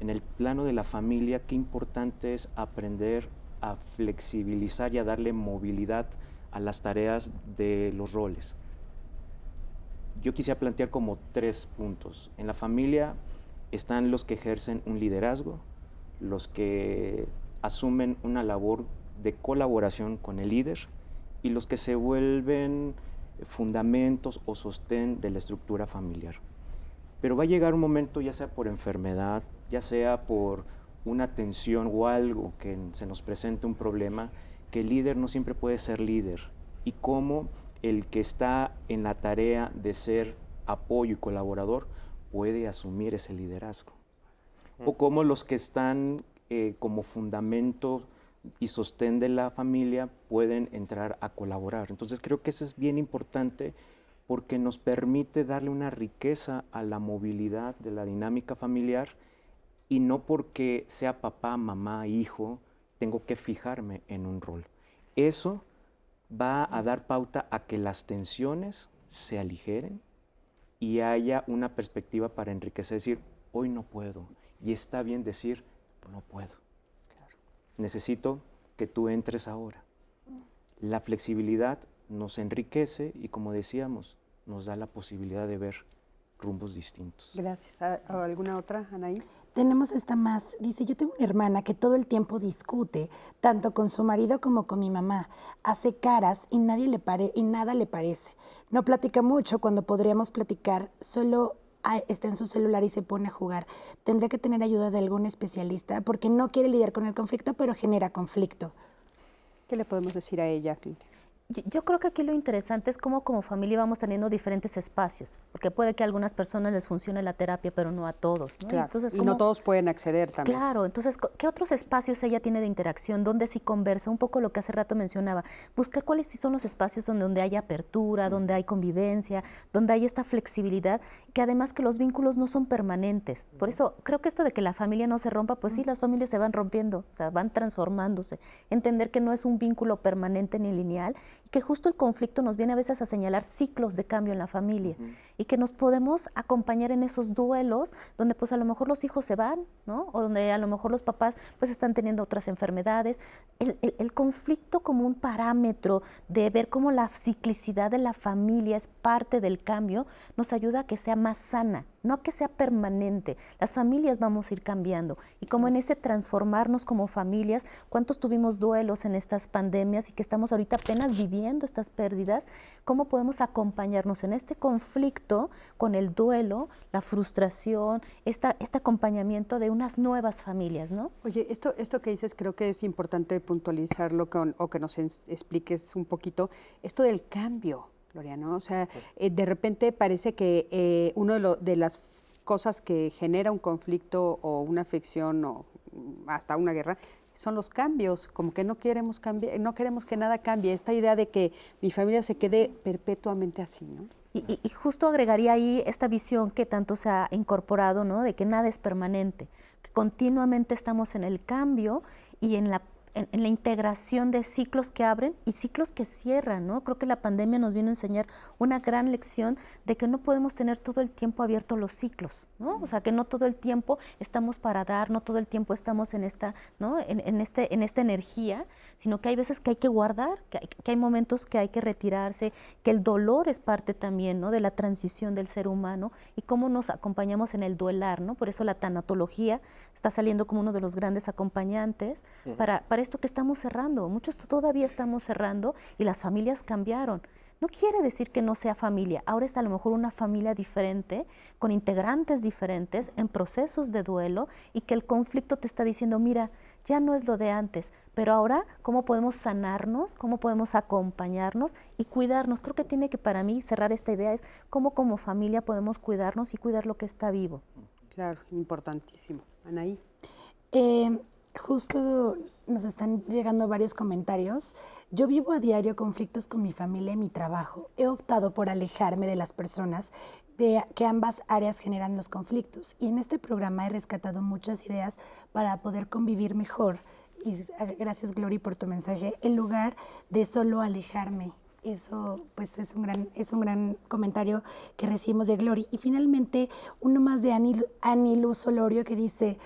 en el plano de la familia, qué importante es aprender a flexibilizar y a darle movilidad a las tareas de los roles. Yo quisiera plantear como 3 puntos. En la familia están los que ejercen un liderazgo, los que asumen una labor de colaboración con el líder y los que se vuelven fundamentos o sostén de la estructura familiar. Pero va a llegar un momento, ya sea por enfermedad, ya sea por una tensión o algo que se nos presente un problema, que el líder no siempre puede ser líder y cómo el que está en la tarea de ser apoyo y colaborador puede asumir ese liderazgo. O cómo los que están como fundamento y sostén de la familia pueden entrar a colaborar. Entonces creo que eso es bien importante porque nos permite darle una riqueza a la movilidad de la dinámica familiar y no porque sea papá, mamá, hijo, tengo que fijarme en un rol. Eso va a dar pauta a que las tensiones se aligeren y haya una perspectiva para enriquecer, decir, hoy no puedo, y está bien decir, no puedo. Necesito que tú entres ahora. La flexibilidad nos enriquece y, como decíamos, nos da la posibilidad de ver rumbos distintos. Gracias. ¿Alguna otra, Anaí? Tenemos esta más. Dice, yo tengo una hermana que todo el tiempo discute, tanto con su marido como con mi mamá. Hace caras y nada le parece. No platica mucho cuando podríamos platicar, solo está en su celular y se pone a jugar. Tendría que tener ayuda de algún especialista porque no quiere lidiar con el conflicto, pero genera conflicto. ¿Qué le podemos decir a ella? Yo creo que aquí lo interesante es cómo como familia vamos teniendo diferentes espacios, porque puede que a algunas personas les funcione la terapia, pero no a todos, ¿no? Claro. Entonces, y no todos pueden acceder también. Claro, entonces, ¿qué otros espacios ella tiene de interacción? ¿Dónde sí conversa? Un poco lo que hace rato mencionaba, buscar cuáles sí son los espacios donde hay apertura, donde hay convivencia, donde hay esta flexibilidad, que además que los vínculos no son permanentes. Por eso creo que esto de que la familia no se rompa, pues sí, las familias se van rompiendo, o sea, van transformándose. Entender que no es un vínculo permanente ni lineal, y que justo el conflicto nos viene a veces a señalar ciclos de cambio en la familia y que nos podemos acompañar en esos duelos donde pues a lo mejor los hijos se van, ¿no? O donde a lo mejor los papás pues están teniendo otras enfermedades. El conflicto como un parámetro de ver cómo la ciclicidad de la familia es parte del cambio nos ayuda a que sea más sana, no a que sea permanente. Las familias vamos a ir cambiando y como en ese transformarnos como familias, cuántos tuvimos duelos en estas pandemias y que estamos ahorita apenas viviendo estas pérdidas, cómo podemos acompañarnos en este conflicto con el duelo, la frustración, este acompañamiento de unas nuevas familias, ¿no? Oye, esto que dices creo que es importante puntualizarlo o que nos expliques un poquito, esto del cambio, Gloria, ¿no? O sea, de repente parece que uno de las cosas que genera un conflicto o una fricción o hasta una guerra son los cambios, como que no queremos cambiar, no queremos que nada cambie, esta idea de que mi familia se quede perpetuamente así, ¿no? Y justo agregaría ahí esta visión que tanto se ha incorporado, ¿no? De que nada es permanente, que continuamente estamos en el cambio y en en la integración de ciclos que abren y ciclos que cierran, ¿no? Creo que la pandemia nos vino a enseñar una gran lección de que no podemos tener todo el tiempo abiertos los ciclos, ¿no? O sea, que no todo el tiempo estamos para dar, no todo el tiempo estamos en esta, ¿no? en esta energía, sino que hay veces que hay que guardar, que hay momentos que hay que retirarse, que el dolor es parte también, ¿no? De la transición del ser humano y cómo nos acompañamos en el duelar, ¿no? Por eso la tanatología está saliendo como uno de los grandes acompañantes para esto que estamos cerrando. Muchos todavía estamos cerrando y las familias cambiaron. No quiere decir que no sea familia, ahora es a lo mejor una familia diferente, con integrantes diferentes, en procesos de duelo, y que el conflicto te está diciendo, mira, ya no es lo de antes, pero ahora, ¿cómo podemos sanarnos? ¿Cómo podemos acompañarnos y cuidarnos? Creo que tiene que, para mí, cerrar esta idea es cómo como familia podemos cuidarnos y cuidar lo que está vivo. Claro, importantísimo. Anaí. Justo nos están llegando varios comentarios. Yo vivo a diario conflictos con mi familia y mi trabajo. He optado por alejarme de las personas de que ambas áreas generan los conflictos. Y en este programa he rescatado muchas ideas para poder convivir mejor. Y gracias, Glory, por tu mensaje. En lugar de solo alejarme. Eso pues es un gran comentario que recibimos de Glory. Y finalmente, uno más de Ani Luz Olorio, que dice: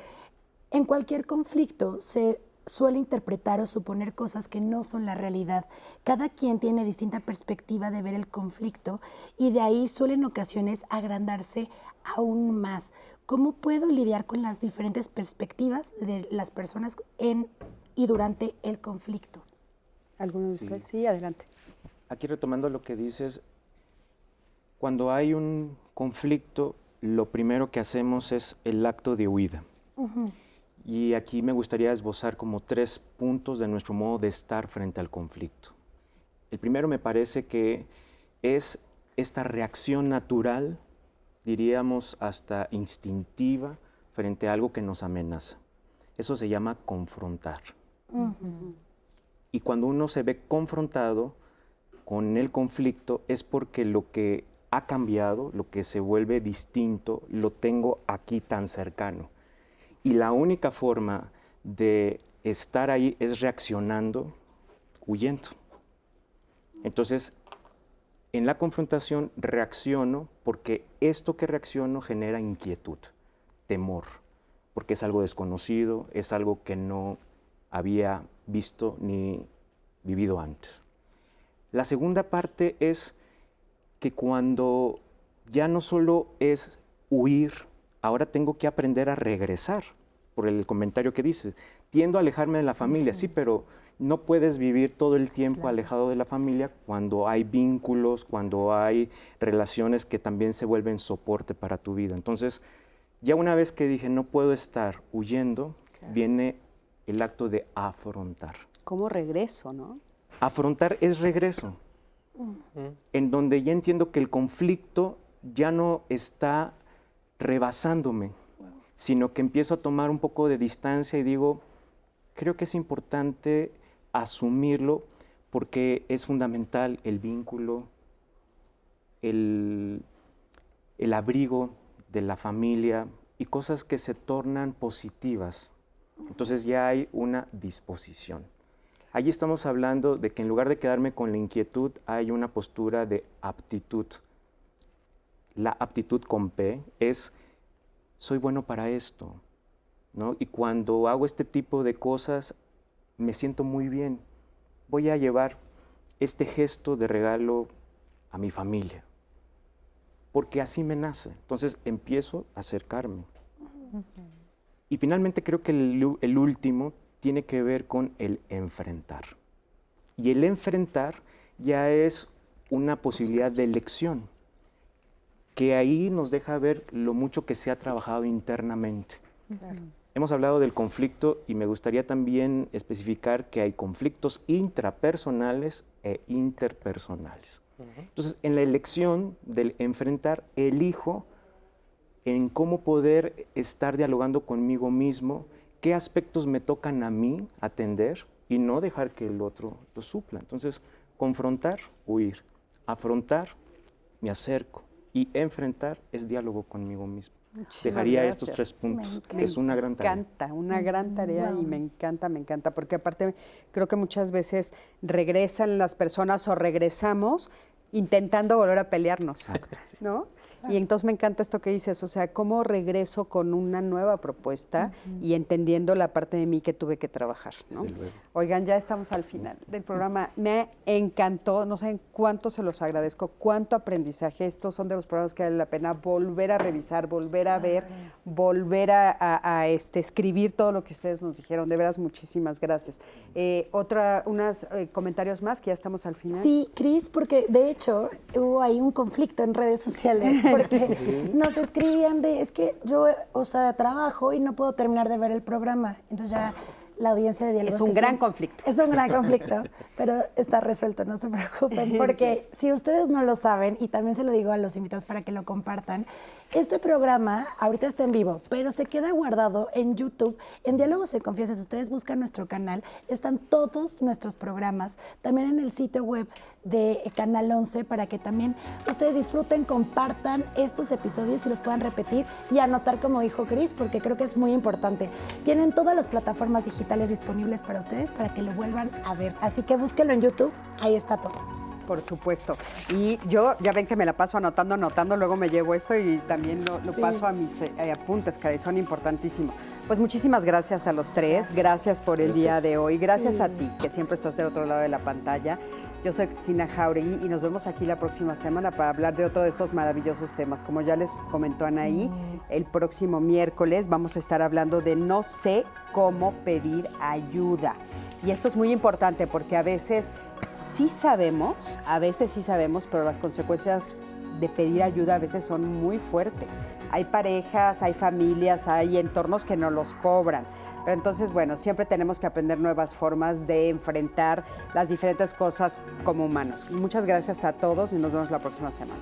en cualquier conflicto se suele interpretar o suponer cosas que no son la realidad. Cada quien tiene distinta perspectiva de ver el conflicto y de ahí suele en ocasiones agrandarse aún más. ¿Cómo puedo lidiar con las diferentes perspectivas de las personas y durante el conflicto? ¿Alguno de ustedes? Sí, adelante. Aquí retomando lo que dices, cuando hay un conflicto, lo primero que hacemos es el acto de huida. Y aquí me gustaría esbozar como 3 puntos de nuestro modo de estar frente al conflicto. El primero me parece que es esta reacción natural, diríamos hasta instintiva, frente a algo que nos amenaza. Eso se llama confrontar. Y cuando uno se ve confrontado con el conflicto es porque lo que ha cambiado, lo que se vuelve distinto, lo tengo aquí tan cercano. Y la única forma de estar ahí es reaccionando, huyendo. Entonces, en la confrontación reacciono porque esto que reacciono genera inquietud, temor, porque es algo desconocido, es algo que no había visto ni vivido antes. La segunda parte es que cuando ya no solo es huir, ahora tengo que aprender a regresar, por el comentario que dices. Tiendo a alejarme de la familia, sí, pero no puedes vivir todo el tiempo alejado de la familia cuando hay vínculos, cuando hay relaciones que también se vuelven soporte para tu vida. Entonces, ya una vez que dije no puedo estar huyendo, viene el acto de afrontar. ¿Cómo regreso, no? Afrontar es regreso, en donde ya entiendo que el conflicto ya no está rebasándome, sino que empiezo a tomar un poco de distancia y digo, creo que es importante asumirlo porque es fundamental el vínculo, el abrigo de la familia y cosas que se tornan positivas. Entonces ya hay una disposición. Allí estamos hablando de que en lugar de quedarme con la inquietud, hay una postura de aptitud. La aptitud con P es, soy bueno para esto, ¿no? Y cuando hago este tipo de cosas, me siento muy bien. Voy a llevar este gesto de regalo a mi familia, porque así me nace. Entonces empiezo a acercarme. Y finalmente creo que el último tiene que ver con el enfrentar. Y el enfrentar ya es una posibilidad de elección, que ahí nos deja ver lo mucho que se ha trabajado internamente. Claro. Hemos hablado del conflicto y me gustaría también especificar que hay conflictos intrapersonales e interpersonales. Entonces, en la elección del enfrentar, elijo en cómo poder estar dialogando conmigo mismo, qué aspectos me tocan a mí atender y no dejar que el otro lo supla. Entonces, confrontar, huir. Afrontar, me acerco. Y enfrentar es diálogo conmigo mismo. dejaría gracias. estos 3 puntos, que es una gran tarea. Me encanta, una gran tarea y me encanta, porque aparte creo que muchas veces regresan las personas o regresamos intentando volver a pelearnos, ¿no? Y entonces me encanta esto que dices, o sea, cómo regreso con una nueva propuesta y entendiendo la parte de mí que tuve que trabajar, ¿no? Oigan, ya estamos al final del programa. Me encantó, no saben cuánto se los agradezco, cuánto aprendizaje. Estos son de los programas que vale la pena volver a revisar, volver a ver, volver a escribir todo lo que ustedes nos dijeron. De veras, muchísimas gracias. Unos comentarios más, que ya estamos al final. Sí, Cris, porque de hecho hubo ahí un conflicto en redes sociales, porque nos escribían es que yo, o sea, trabajo y no puedo terminar de ver el programa. Entonces ya la audiencia de Diálogos... Es un gran conflicto. Es un gran conflicto, pero está resuelto, no se preocupen, porque si ustedes no lo saben, y también se lo digo a los invitados para que lo compartan, este programa ahorita está en vivo, pero se queda guardado en YouTube, en Diálogos en Confianza. Si ustedes buscan nuestro canal, están todos nuestros programas, también en el sitio web de Canal 11, para que también ustedes disfruten, compartan estos episodios y los puedan repetir y anotar, como dijo Cris, porque creo que es muy importante. Tienen todas las plataformas digitales disponibles para ustedes para que lo vuelvan a ver. Así que búsquenlo en YouTube, ahí está todo. Por supuesto. Y yo, ya ven que me la paso anotando, luego me llevo esto y también lo paso a mis apuntes, que son importantísimos. Pues muchísimas gracias a los tres, gracias por el día de hoy, gracias a ti, que siempre estás del otro lado de la pantalla. Yo soy Cristina Jauregui y nos vemos aquí la próxima semana para hablar de otro de estos maravillosos temas. Como ya les comentó Anaí, el próximo miércoles vamos a estar hablando de no sé cómo pedir ayuda. Y esto es muy importante porque a veces sí sabemos, pero las consecuencias de pedir ayuda a veces son muy fuertes. Hay parejas, hay familias, hay entornos que nos los cobran. Pero entonces, bueno, siempre tenemos que aprender nuevas formas de enfrentar las diferentes cosas como humanos. Muchas gracias a todos y nos vemos la próxima semana.